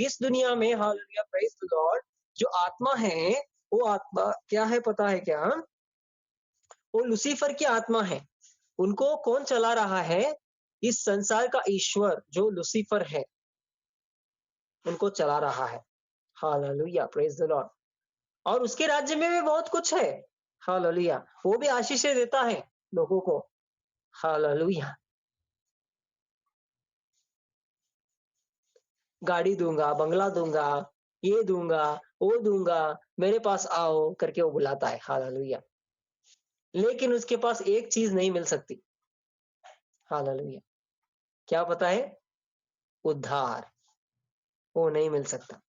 इस दुनिया में हालेलुया प्रेज द लॉर्ड जो आत्मा है, वो आत्मा क्या है पता है क्या? वो लूसीफर की आत्मा है। उनको कौन चला रहा है? इस संसार का ईश्वर जो लूसीफर है, उनको चला रहा है। Hallelujah, praise the lord. और उसके राज्य में भी बहुत कुछ है। हालेलुया वो भी आशीषें देता है लोगों को। हालेलुया गाड़ी दूंगा, बंगला दूंगा, ये दूंगा, वो दूंगा, मेरे पास आओ करके वो बुलाता है। हालेलुया। लेकिन उसके पास एक चीज नहीं मिल सकती। हालेलुया क्या पता है? उद्धार। वो नहीं मिल सकता।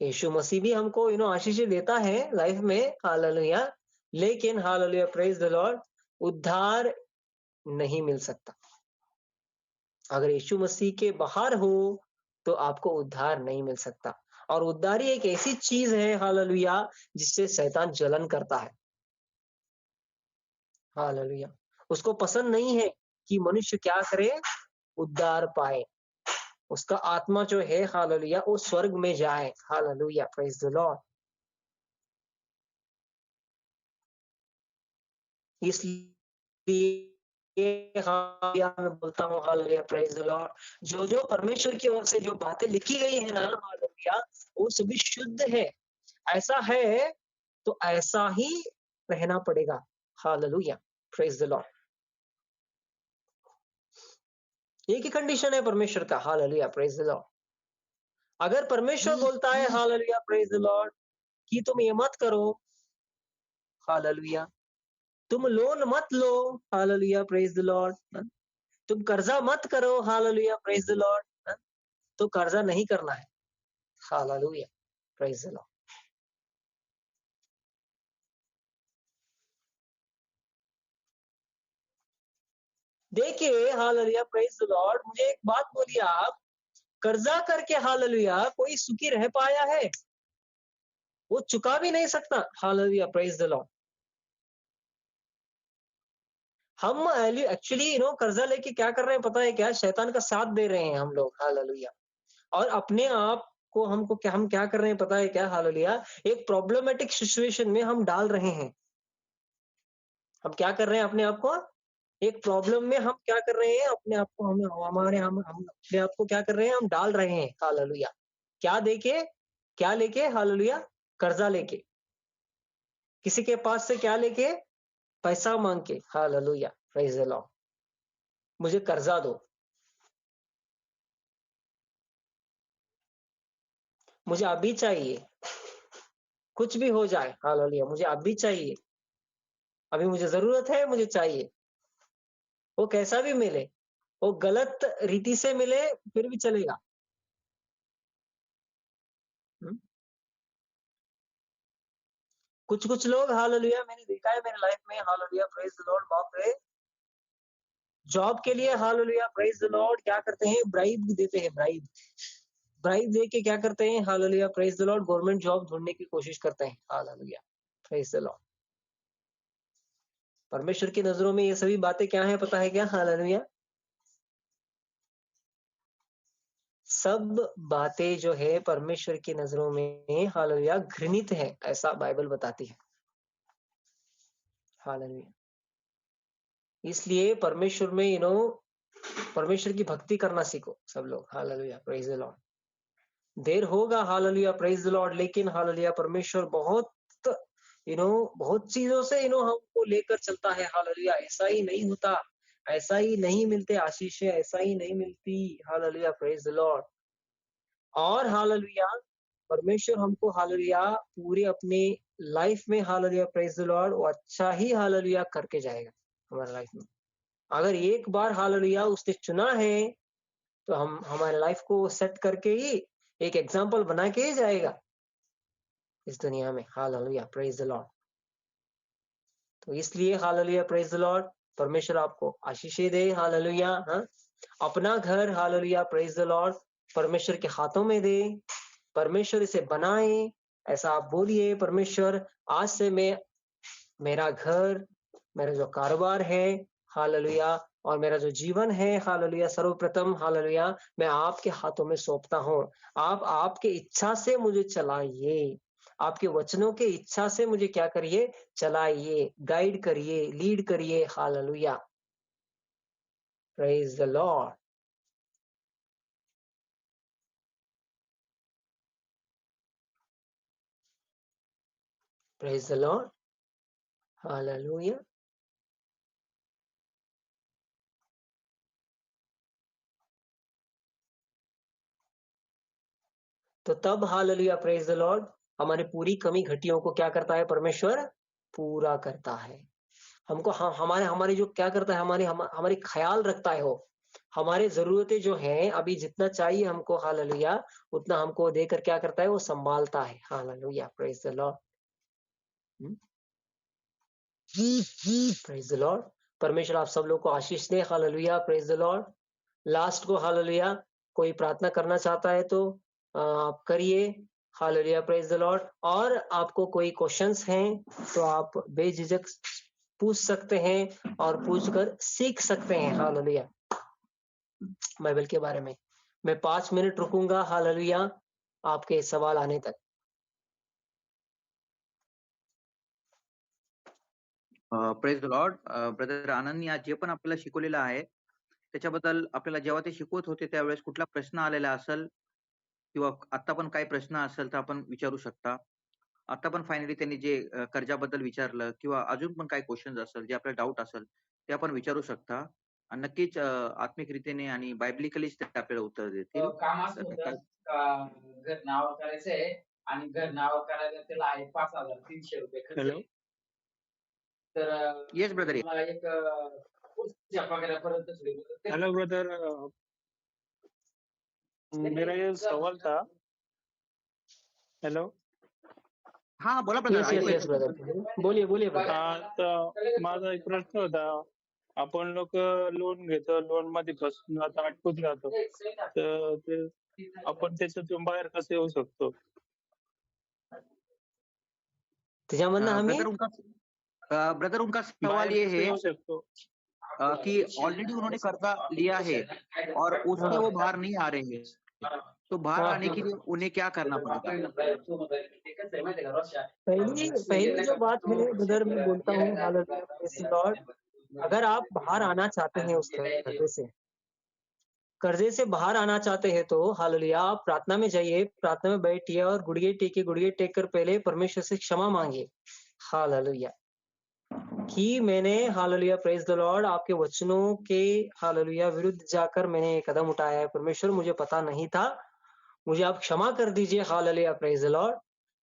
यीशु मसीह भी हमको आशीषें देता है लाइफ में। हालेलुया। लेकिन हालेलुया प्रेज द लॉर्ड उद्धार नहीं मिल सकता। अगर यीशु मसीह के बाहर हो तो आपको उद्धार नहीं मिल सकता। और उद्धार ही एक ऐसी चीज है हालेलुया जिससे शैतान जलन करता है। हालेलुया उसको पसंद नहीं है कि मनुष्य क्या करे? उद्धार पाए। उसका आत्मा जो है हालेलुया वो स्वर्ग में जाए। Hallelujah praise the Lord. इसलिए मैं बोलता हूँ हालेलुया प्रेज द लॉर्ड, जो जो परमेश्वर की ओर से जो बातें लिखी गई है ना हालेलुया वो सभी शुद्ध है। ऐसा है तो ऐसा ही रहना पड़ेगा। Hallelujah praise the Lord. एक ही कंडीशन है परमेश्वर का। Hallelujah praise the Lord. अगर परमेश्वर बोलता है हालेलुया प्रेज द लॉर्ड कि तुम ये मत करो, हालेलुया तुम लोन मत लो, हालेलुया प्रेज द लॉर्ड, तुम कर्जा मत करो, हालेलुया प्रेज द लॉर्ड, तो कर्जा नहीं करना है। Hallelujah praise the Lord. देखिए हालेलुया प्रेज द लॉर्ड, मुझे एक बात बोलिए आप, कर्जा करके हालेलुया कोई सुखी रह पाया है? वो चुका भी नहीं सकता। Hallelujah praise the lord. हम एक्चुअली कर्जा लेके क्या कर रहे हैं पता है क्या? शैतान का साथ दे रहे हैं हम लोग। हालेलुया और अपने आप को हम क्या कर रहे हैं पता है क्या? हालेलुया! एक प्रॉब्लमैटिक सिचुएशन में हम डाल रहे हैं। हम क्या कर रहे हैं अपने आप को? एक प्रॉब्लम में हम क्या कर रहे हैं? अपने आप को हम अपने आप को क्या कर रहे हैं? हम डाल रहे हैं। हालेलुया! क्या देके? क्या लेके? हालेलुया! कर्जा लेके। किसी के पास से क्या लेके? पैसा माँग के। हालेलुया! Praise the Lord. मुझे कर्जा दो। मुझे अभी चाहिए। कुछ भी हो जाए। हालेलुया! मुझे अभी चाहिए। अभी मुझे ज़रूरत है, मुझे चाहिए। वो कैसा भी मिले, वो गलत रीति से मिले फिर भी चलेगा। हुँ। कुछ-कुछ लोग हालेलुया मैंने देखा है मेरे लाइफ में हालेलुया प्रेज़ द लॉर्ड बाप रे! जॉब के लिए हालेलुया प्रेज़ द लॉर्ड क्या करते हैं? ब्राइब देते हैं ब्राइब। ब्राइब देके क्या करते हैं? Hallelujah praise the Lord government job ढूँढने की कोशिश करते हैं। Hallelujah praise the lord. परमेश्वर की नज़रों में ये सभी बातें क्या हैं पता है क्या? हालेलुया। सब बातें जो है परमेश्वर की नज़रों में हालेलुया घृणित है, ऐसा बाइबल बताती है। हालेलुया। इसलिए परमेश्वर में परमेश्वर की भक्ति करना सीखो सब लोग। Hallelujah praise the lord. देर होगा हालेलुया प्रेज़ द लॉर्ड लेकिन हालेलुया परमेश्वर बहुत बहुत चीज़ों से हमको लेकर चलता है। हालेलुया ऐसा ही नहीं होता, ऐसा ही नहीं मिलते आशीषें, ऐसा ही नहीं मिलती। Hallelujah praise the lord. और हालेलुया परमेश्वर हमको हालेलुया पूरे अपने लाइफ में हालेलुया प्रेज़ द लॉर्ड वो अच्छा ही हालेलुया करके जाएगा हमारे लाइफ में। अगर एक बार हालेलुया उसने चुना है, तो हम हमारे लाइफ को सेट करके ही एक एग्ज़ाम्पल बना के ही जाएगा इस दुनिया में। Hallelujah praise the lord. तो इसलिए हालेलुया प्रेज़ द लॉर्ड परमेश्वर आपको आशीषें दे। हालेलुया हाँ। अपना घर हालेलुया प्रेज़ द लॉर्ड परमेश्वर के हाथों में दे। परमेश्वर इसे बनाए। ऐसा आप बोलिए परमेश्वर आज से मेरा घर, मेरा जो कारोबार है हालेलुया और मेरा जो जीवन है हालेलुया सर्वप्रथम हालेलुया मैं आपके हाथों में सौंपता हूँ। आप आपके इच्छा से मुझे चलाइए। आपके वचनों के इच्छा से मुझे क्या करिए? चलाइए, गाइड करिए, लीड करिए। Hallelujah. Praise the Lord. Praise the Lord. Hallelujah. तो तब हालेलुया प्रेज़ द लॉर्ड हमारी पूरी कमी घटियों को क्या करता है परमेश्वर? पूरा करता है। हमको हमारे हमारी जो क्या करता है हमारी ख्याल रखता है वो। हमारी ज़रूरतें जो हैं अभी जितना चाहिए हमको हालेलुया उतना हमको देकर क्या करता है? वो सँभालता है। Hallelujah praise the lord. हुँ। Praise the lord. परमेश्वर आप सब लोग को आशीष दे। Hallelujah praise the lord. Last को हालेलुया कोई प्रार्थना करना चाहता है तो आप करिए। Hallelujah praise the lord. और आपको कोई क्वेश्चंस हैं तो आप बेझिझक पूछ सकते हैं और पूछकर सीख सकते हैं। हालेलुया बाइबल के बारे में। मैं 5 मिनट रुकूंगा हालेलुया आपके सवाल आने तक। Praise the Lord. ब्रदर आनंदनी आज जे पण आपल्याला शिकवलेलं आहे, त्याच्याबद्दल आपल्याला जेव्हा ते शिकवत होते त्यावेळेस कुठला प्रश्न आलेला असेल किंवा आता पण काही प्रश्न असेल तर आपण विचारू शकता. आता पण फायनली त्यांनी जे कर्जाबद्दल विचारलं किंवा अजून पण काही क्वेशन्स असेल, जे आपल्याला डाऊट असेल, ते आपण विचारू शकता. आणि नक्कीच आत्मिक रीतीने आणि बायब्लिकलीच ते आपल्याला उत्तर देतील. काम असं तर होतं काय का घर नावावर करायचंय आणि घर नावावर करायला त्याला आहे ₹5,300 खर्च हेलो. आहे. तर येस ब्रदर. मला एक पुढच्या पगारापर्यंत थोडी मदत करा. Hello brother. मेरा ये सवाल था. हेलो. हां, बोला ब्रदर. येस, ऐकू येस, येस येतंय. ब्रदर. बोलिए, बोलिए ब्रदर. तर माझा एक प्रश्न होता. आपण लोक लोन घेतो, लोन मध्ये फसून आता अटकून जातो. तर ते आपण त्याच्यातून बाहेर कसं येऊ शकतो? त्याच्यामधनं आम्ही ब्रदर उनका सवाल बाहेर ये कसं है येऊ शकतो? कि ऑलरेडी उन्होंने कर्जा लिया है और उससे वो बाहर नहीं आ रहे हैं. तो बाहर हाँ आने हाँ के लिए उन्हें क्या करना पड़ता? पहली पहली जो बात है ब्रदर, मैं बोलता हूँ हालेलुया प्रेज़ द लॉर्ड, अगर आप बाहर आना चाहते हैं उस कर्जे से बाहर आना चाहते हैं तो हालेलुया आप प्रार्थना में जाइए, प्रार्थना में बैठिए और गुड़िए टेक कर पहले परमेश्वर से क्षमा मांगिए। हालेलुया कि मैंने हालेलुया प्रेज़ द लॉर्ड आपके वचनों के हालेलुया विरुद्ध जाकर मैंने ये कदम उठाया है। परमेश्वर मुझे पता नहीं था, मुझे आप क्षमा कर दीजिए हालेलुया प्रेज़ द लॉर्ड,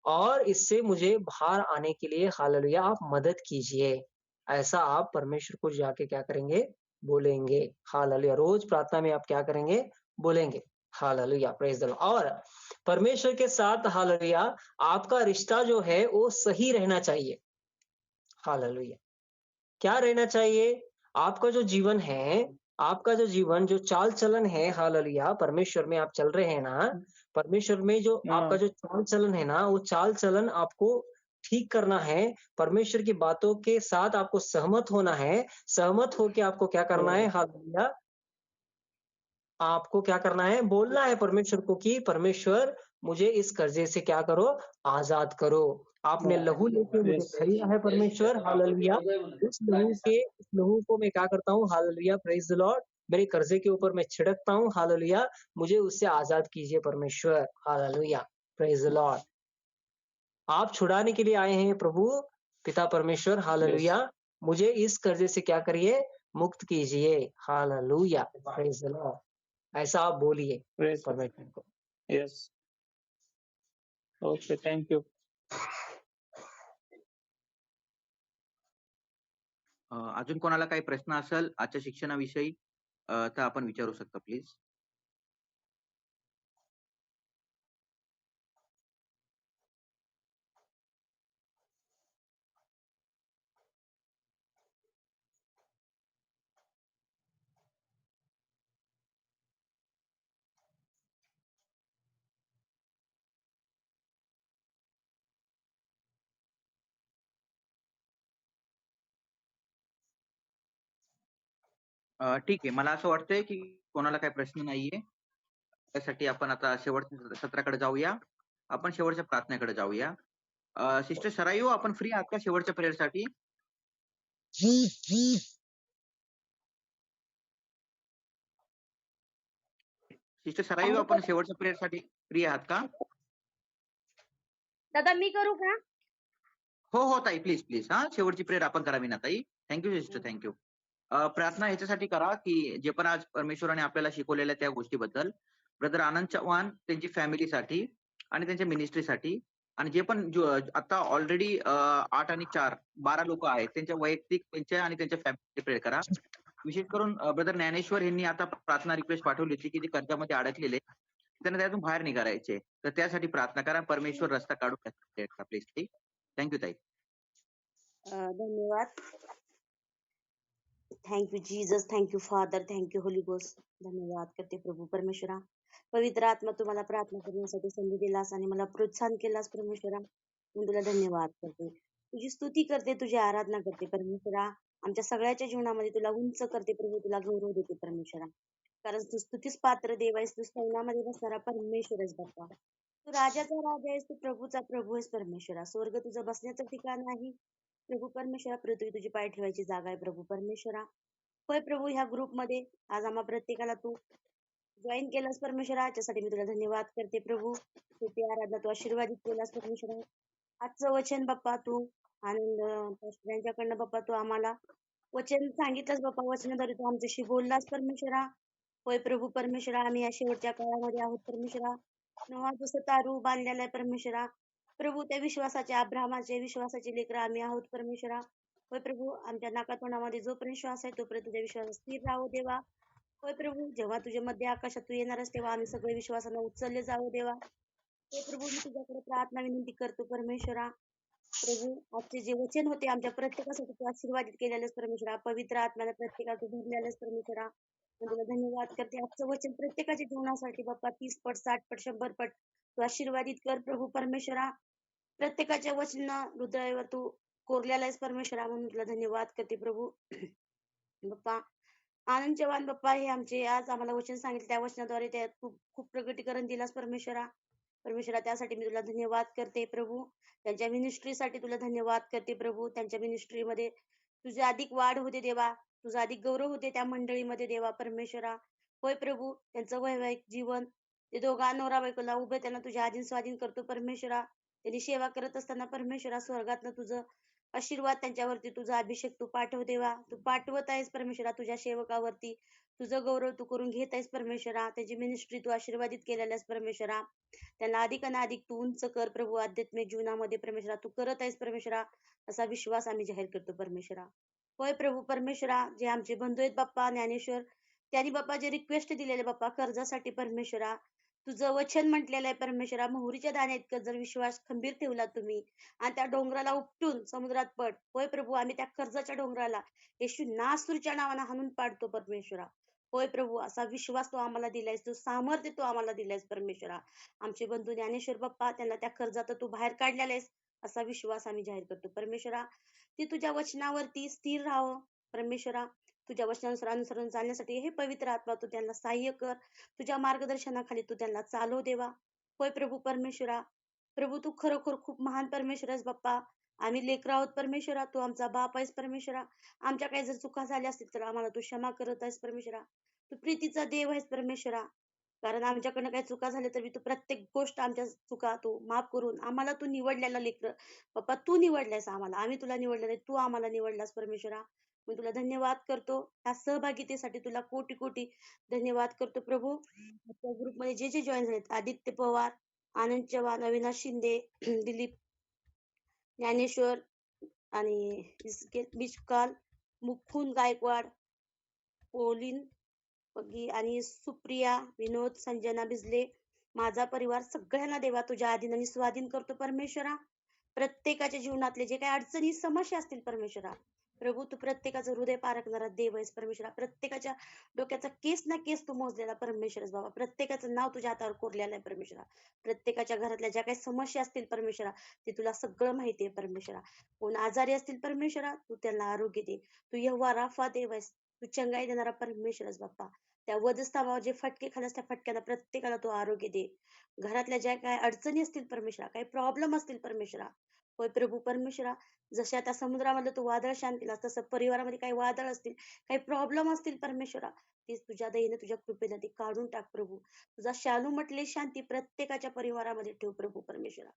और इससे मुझे बाहर आने के लिए हालेलुया आप मदद कीजिए। ऐसा आप परमेश्वर को जाके क्या करेंगे? बोलेंगे। हालेलुया रोज़ प्रार्थना में आप क्या करेंगे? बोलेंगे। Hallelujah praise the lord. और परमेश्वर के साथ हालेलुया आपका रिश्ता जो है वो सही रहना चाहिए। हालेलुया। क्या रहना चाहिए? आपका जो जीवन है, आपका जो जीवन जो चाल-चलन है हालेलुया परमेश्वर में आप चल रहे हैं ना, परमेश्वर में जो आपका हाँ जो चाल-चलन है ना, वो चाल-चलन आपको ठीक करना है, परमेश्वर की बातों के साथ आपको सहमत होना है, सहमत होके आपको क्या करना है हालेलुया, आपको क्या करना है? बोलना है परमेश्वर को कि परमेश्वर मुझे इस कर्जे से क्या करो? आज़ाद करो। आपने लहू लेके मुझे यस खरीदा है परमेश्वर हालेलुया। उस लहू को मैं क्या करता हूँ हालेलुया प्रेज़ द लॉर्ड, मेरे कर्जे के ऊपर मैं छिड़कता हूँ हालेलुया, मुझे उससे आज़ाद कीजिए परमेश्वर हालेलुया प्रेज़ द लॉर्ड। आप छुड़ाने के लिए आए हैं प्रभु, पिता परमेश्वर यस हालेलुया, मुझे इस कर्जे से क्या करिए? मुक्त कीजिए हालेलुया प्रेज़ द लॉर्ड। ऐसा आप बोलिए प्रेज परमेश्वर को। यस ओके थँक यू अजून कोणाला काही प्रश्न असेल आजच्या शिक्षणाविषयी तर आपण विचारू शकता प्लीज. ठीक आहे. मला असं वाटतंय की कोणाला काही प्रश्न नाहीये. त्यासाठी आपण आता शेवटच्या सत्राकडे जाऊया. आपण शेवटच्या प्रार्थनेकडे जाऊया. सिस्टर सरायू आपण फ्री आहात का शेवटच्या प्रेयरसाठी? सिस्टर सरायू आपण शेवटच्या प्रेयरसाठी फ्री आहात का? दादा मी करू का? हो ताई प्लीज हां, शेवटची प्रेयर आपण करावी ना ताई. Thank you sister thank you. प्रार्थना ह्याच्यासाठी करा की जे पण आज परमेश्वराने आपल्याला शिकवलेल्या त्या गोष्टीबद्दल ब्रदर आनंद चव्हाण त्यांची फॅमिलीसाठी आणि त्यांच्या मिनिस्ट्रीसाठी आणि जे पण आता ऑलरेडी 8 आणि 4 12 लोकं आहेत. त्यांच्या वैयक्तिक त्यांच्या आणि त्यांच्या फॅमिलीसाठी प्रेयर करा. विशेष करून ब्रदर ज्ञानेश्वर यांनी आता प्रार्थना रिक्वेस्ट पाठवली होती की ते कर्जामध्ये अडकलेले. त्यांना त्यातून बाहेर निघायचे. तर त्यासाठी प्रार्थना करा. परमेश्वर रस्ता काढून द्या प्लीज ताई. थँक यू ताई. धन्यवाद. Thank you Jesus, thank you father, thank you Holi ghost. धन्यवाद करते प्रभू परमेश्वरा. पवित्र आत्मा तुम्हाला प्रार्थना करण्यासाठी संधी दिलास आणि मला प्रोत्साहन केलास परमेश्वरा. मी तुला धन्यवाद करते. तुझी स्तुती करते, तुझी आराधना करते परमेश्वरा. आमच्या सगळ्याच्या जीवनामध्ये तुला उंच करते प्रभू, तुला गौरव देते परमेश्वरा. कारण तू स्तुतीस पात्र देव आहेस, तू सैन्यामध्ये बसणारा परमेश्वर आहेस बाप्पा. तू राजाचा राजा आहेस, तू प्रभूचा प्रभू आहेस परमेश्वरा. स्वर्ग तुझं बसण्याचं ठिकाण आहे प्रभू परमेश्वरा. पृथ्वी तुझी पाय ठेवायची जागा आहे प्रभू परमेश्वरा. होय प्रभू, ह्या ग्रुपमध्ये आज आम्हा प्रत्येकाला तू जॉईन केलास परमेश्वरा, याच्यासाठी मी तुला धन्यवाद करते प्रभू. स्तुती आराधना तू आशीर्वादित केलास परमेश्वरा. आजचं वचन बाप्पा तू आनंद यांच्याकडनं बाप्पा तू आम्हाला वचन सांगितलंस बाप्पा, वचनाद्वारे तू आमच्याशी बोललास परमेश्वरा. होय प्रभू परमेश्वरा, आम्ही या शेवटच्या काळामध्ये आहोत परमेश्वरा. नवा जसं तारू बांधलेला आहे परमेश्वरा. प्रभू त्या विश्वासाचे अब्राहमाचे विश्वासाचे लेकरं आम्ही आहोत परमेश्वरा. होय प्रभू, आमच्या नाकातोंडामध्ये जोपर्यंत श्वास आहे तोपर्यंत तुझ्या विश्वासात स्थिर राहू देवा. होय प्रभू, जेव्हा तुझ्या मध्ये आकाशात तू येणारच तेव्हा आम्ही सगळे विश्वासानं उचलले जाऊ देवा. होय प्रभू, मी तुझ्याकडे प्रार्थना विनंती करतो परमेश्वरा. प्रभू, आजचे जे वचन होते आमच्या प्रत्येकासाठी तू आशीर्वादित केलेलेस परमेश्वरा. पवित्र आत्म्याला प्रत्येकाला तू भरलेलेस परमेश्वरा. मी तुला धन्यवाद करते. आजचं वचन प्रत्येकाच्या जीवनासाठी बाप्पा 30 पट 60 पट 100 पट तू आशीर्वादित कर प्रभू परमेश्वरा. प्रत्येकाच्या वचन हृदयावर तू कोरलेला आहेस परमेश्वरा, म्हणून तुला धन्यवाद करते प्रभू. बाप्पा, आनंद चव्हाण बाप्पा हे आमचे आज आम्हाला वचन सांगितले त्या वचनाद्वारे त्या खूप खूप प्रगतीकरण दिलास परमेश्वरा. परमेश्वरा त्यासाठी मी तुला धन्यवाद करते प्रभू. त्यांच्या मिनिस्ट्रीसाठी तुला धन्यवाद करते प्रभू. त्यांच्या मिनिस्ट्रीमध्ये तुझी अधिक वाढ होते देवा. तुझा अधिक गौरव होते त्या मंडळीमध्ये देवा परमेश्वरा. होय प्रभू, त्यांचं वैवाहिक जीवन ते दोघा नवरा बायकोला उभे त्यांना तुझ्या आधीन स्वाधीन करतो परमेश्वरा. त्यांनी सेवा करत असताना परमेश्वरा स्वर्गातनं तुझं आशीर्वाद त्यांच्यावरती तुझा अभिषेक तू पाठव देवा. तू पाठवत आहेस परमेश्वरा तुझ्या सेवकावरती. तुझं गौरव तू करून घेत आहेस परमेश्वरा. त्याची मिनिस्ट्री तू आशीर्वादित केलेली आहेस परमेश्वरा. त्यांना अधिक तू उंच कर प्रभू. आध्यात्मिक जीवनामध्ये परमेश्वरा तू करत आहेस परमेश्वरा. असा विश्वास आम्ही जाहीर करतो परमेश्वरा. होय प्रभू परमेश्वरा, जे आमचे बंधू आहेत बाप्पा ज्ञानेश्वर, त्यांनी बाप्पा जे रिक्वेस्ट दिलेले बाप्पा कर्जासाठी परमेश्वरा, तुझं वचन म्हटलेलं आहे परमेश्वरा, मोहरीच्या दाण्या इतकं जर विश्वास खंबीर ठेवला तुम्ही आणि त्या डोंगराला उपटून समुद्रात पड. होय प्रभू, आम्ही त्या कर्जाच्या डोंगराला येशू नासरूच्या नावानं हाणून पाडतो परमेश्वरा. होय प्रभू, असा विश्वास तू आम्हाला दिलायस, तू सामर्थ्य तू आम्हाला दिलायस परमेश्वरा. आमचे बंधू ज्ञानेश्वर बाप्पा, त्यांना त्या कर्जात तू बाहेर काढलेला आहेस, असा विश्वास आम्ही जाहीर करतो परमेश्वरा. ती तुझ्या वचनावरती स्थिर राहावं परमेश्वरा. तुझ्या वचनानुसार अनुसरून चालण्यासाठी हे पवित्र आत्मा तू त्यांना सहाय्य कर. तुझ्या मार्गदर्शनाखाली तू त्यांना चालव देवा. होय प्रभू परमेश्वरा. प्रभू तू खरोखर खूप महान परमेश्वर आहेस बाप्पा. आम्ही लेकरं आहोत परमेश्वरा. तू आमचा बाप आहेस परमेश्वरा. आमच्या काही जर चुका झाल्या असतील तर आम्हाला तू क्षमा करत आहेस परमेश्वरा. तू प्रीतीचा देव आहेस परमेश्वरा. कारण आमच्याकडनं काही चुका झाल्या तरी तू प्रत्येक गोष्ट आमच्या चुका तू माफ करून आम्हाला तू निवडलेला लेकरं बाप्पा तू निवडलायस आम्हाला. आम्ही तुला निवडलं नाही, तू आम्हाला निवडलास परमेश्वरा. मी तुला धन्यवाद करतो. त्या सहभागितेसाठी तुला कोटी कोटी धन्यवाद करतो प्रभू. आपल्या ग्रुपमध्ये जे जे जॉईन झालेत, आदित्य पवार, आनंद चव्हाण, अविनाश शिंदे, दिलीप ज्ञानेश्वर आणि बिचकाल, मुकुंद गायकवाड, पोलिन पग्गी आणि सुप्रिया, विनोद, संजना बिजले, माझा परिवार सगळ्यांना देवा तुझ्या अधीन आणि स्वाधीन करतो परमेश्वरा. प्रत्येकाच्या जीवनातले जे काही अडचणी समस्या असतील परमेश्वरा, प्रभू तू प्रत्येकाचं हृदय पारखणारा देव आहेस परमेश्वरा. प्रत्येकाच्या डोक्याचा केस ना केस तू मोजलेला परमेश्वर आहेस बाबा. प्रत्येकाचं नाव तुझ्या हातावर कोरलेलं आहे परमेश्वरा. प्रत्येकाच्या घरातल्या ज्या काही समस्या असतील परमेश्वरा, ते तुला सगळं माहिती आहे परमेश्वरा. कोण आजारी असतील परमेश्वरा, तू त्यांना आरोग्य दे. तू यहोवा राफा देव आहेस. तू चंगाई देणारा परमेश्वर आहेस बाप्पा. त्या वधस्थानावर जे फटके खाल्ल्यास त्या फटक्याला प्रत्येकाला तू आरोग्य दे. घरातल्या ज्या काही अडचणी असतील परमेश्वरा, काही प्रॉब्लेम असतील परमेश्वरा, होय प्रभू परमेश्वरा, जसे आता समुद्रामधलं तू वादळ शांत केलास तसं परिवारामध्ये काही वादळ असतील, काही प्रॉब्लेम असतील परमेश्वरा, ते तुझ्या दयेने तुझ्या कृपेने ते काढून टाक प्रभू. तुझा शालू म्हटले शांती प्रत्येकाच्या परिवारामध्ये ठेव प्रभू परमेश्वरा.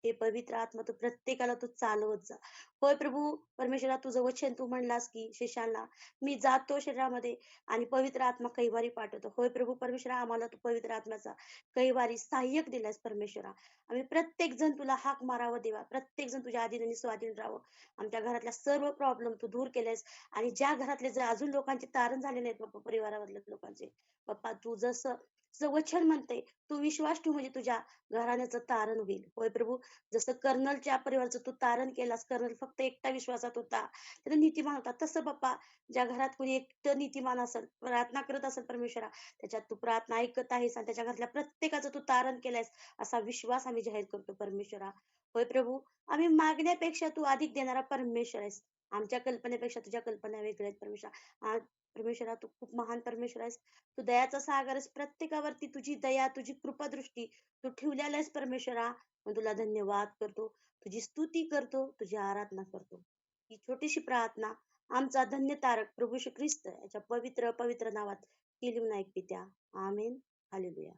हे पवित्र आत्मा तू प्रत्येकाला तू चालवत जा. होय प्रभू परमेश्वरा, तुझं वचन तू म्हणलास की शिष्याला, मी जातो शरीरामध्ये आणि पवित्र आत्मा कैवारी पाठवतो. होय प्रभू परमेश्वरा, आम्हाला तू पवित्र आत्म्याचा कैवारी सहाय्यक दिलास परमेश्वरा. आम्ही प्रत्येक जण तुला हाक मारावं देवा. प्रत्येक जण तुझ्या अधीन आणि स्वाधीन राहावं. आमच्या घरातल्या सर्व प्रॉब्लेम तू दूर केलेस आणि ज्या घरातले जर अजून लोकांचे तारण झाले नाहीत बाप्पा, परिवारामधल्या लोकांचे बाप्पा, तू जसं तुझं वचन म्हणते, तू विश्वास ठेव म्हणजे तुझ्या घराण्याचं तारण होईल. होय प्रभू, जसं कर्नलच्या परिवाराचं तू तारण केलास, कर्नल फक्त एकटा विश्वासात होता, त्याला नीतिमान होता, तसं बाप्पा ज्या घरात कोणी एकटं नीतिमान असेल, प्रार्थना करत असेल परमेश्वरा, त्याच्यात तू प्रार्थना ऐकत आहेस आणि त्याच्या घरातल्या प्रत्येकाचं तू तारण केलंयस, असा विश्वास आम्ही जाहीर करतो परमेश्वरा. होय प्रभू, आम्ही मागण्यापेक्षा तू अधिक देणारा परमेश्वर आहेस. आमच्या कल्पनेपेक्षा तुझ्या कल्पना वेगळ्या आहेत परमेश्वरा. परमेश्वरा, तू खूप महान परमेश्वर आहेस. तू दयाचा सागर आहेस. प्रत्येकावरती तुझी दया, तुझी कृपा दृष्टी तू ठेवलेला आहेस परमेश्वरा. मग तुला धन्यवाद करतो, तुझी स्तुती करतो, तुझी आराधना करतो. ही छोटीशी प्रार्थना आमचा धन्य तारक प्रभू श्री ख्रिस्त याच्या पवित्र पवित्र नावात केली म्हणून ऐक पित्या. आमेन. हालेलुया.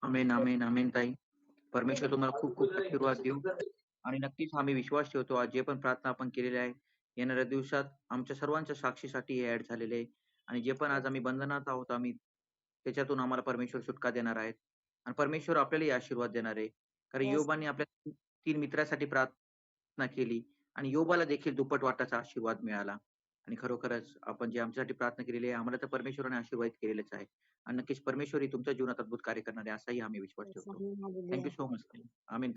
आमेन, आमेन, आमेन ताई. परमेश्वर तुम्हाला खूप खूप आशीर्वाद देऊ आणि नक्कीच आम्ही विश्वास ठेवतो आज जे पण प्रार्थना आपण केलेल्या आहे येणाऱ्या दिवसात आमच्या सर्वांच्या साक्षीसाठी हे ऍड झालेले आहे आणि जे पण आज आम्ही बंधनात आहोत आम्ही त्याच्यातून आम्हाला परमेश्वर सुटका देणार आहेत आणि परमेश्वर आपल्यालाही आशीर्वाद देणार आहे. कारण Yes. योबाने आपल्या 3 मित्रासाठी प्रार्थना केली आणि योबाला देखील दुप्पट वाटाचा आशीर्वाद मिळाला आणि खरोखरच आपण जे आमच्यासाठी प्रार्थना केलेली आहे आम्हाला तर परमेश्वराने आशीर्वाद केलेलेच आहे आणि नक्कीच परमेश्वर ही तुमच्या जीवनात अद्भुत कार्य करणार आहे असाही आम्ही विश्वास Yes. ठेवतो. Amen. Hallelujah. Thank you so much. आमेन.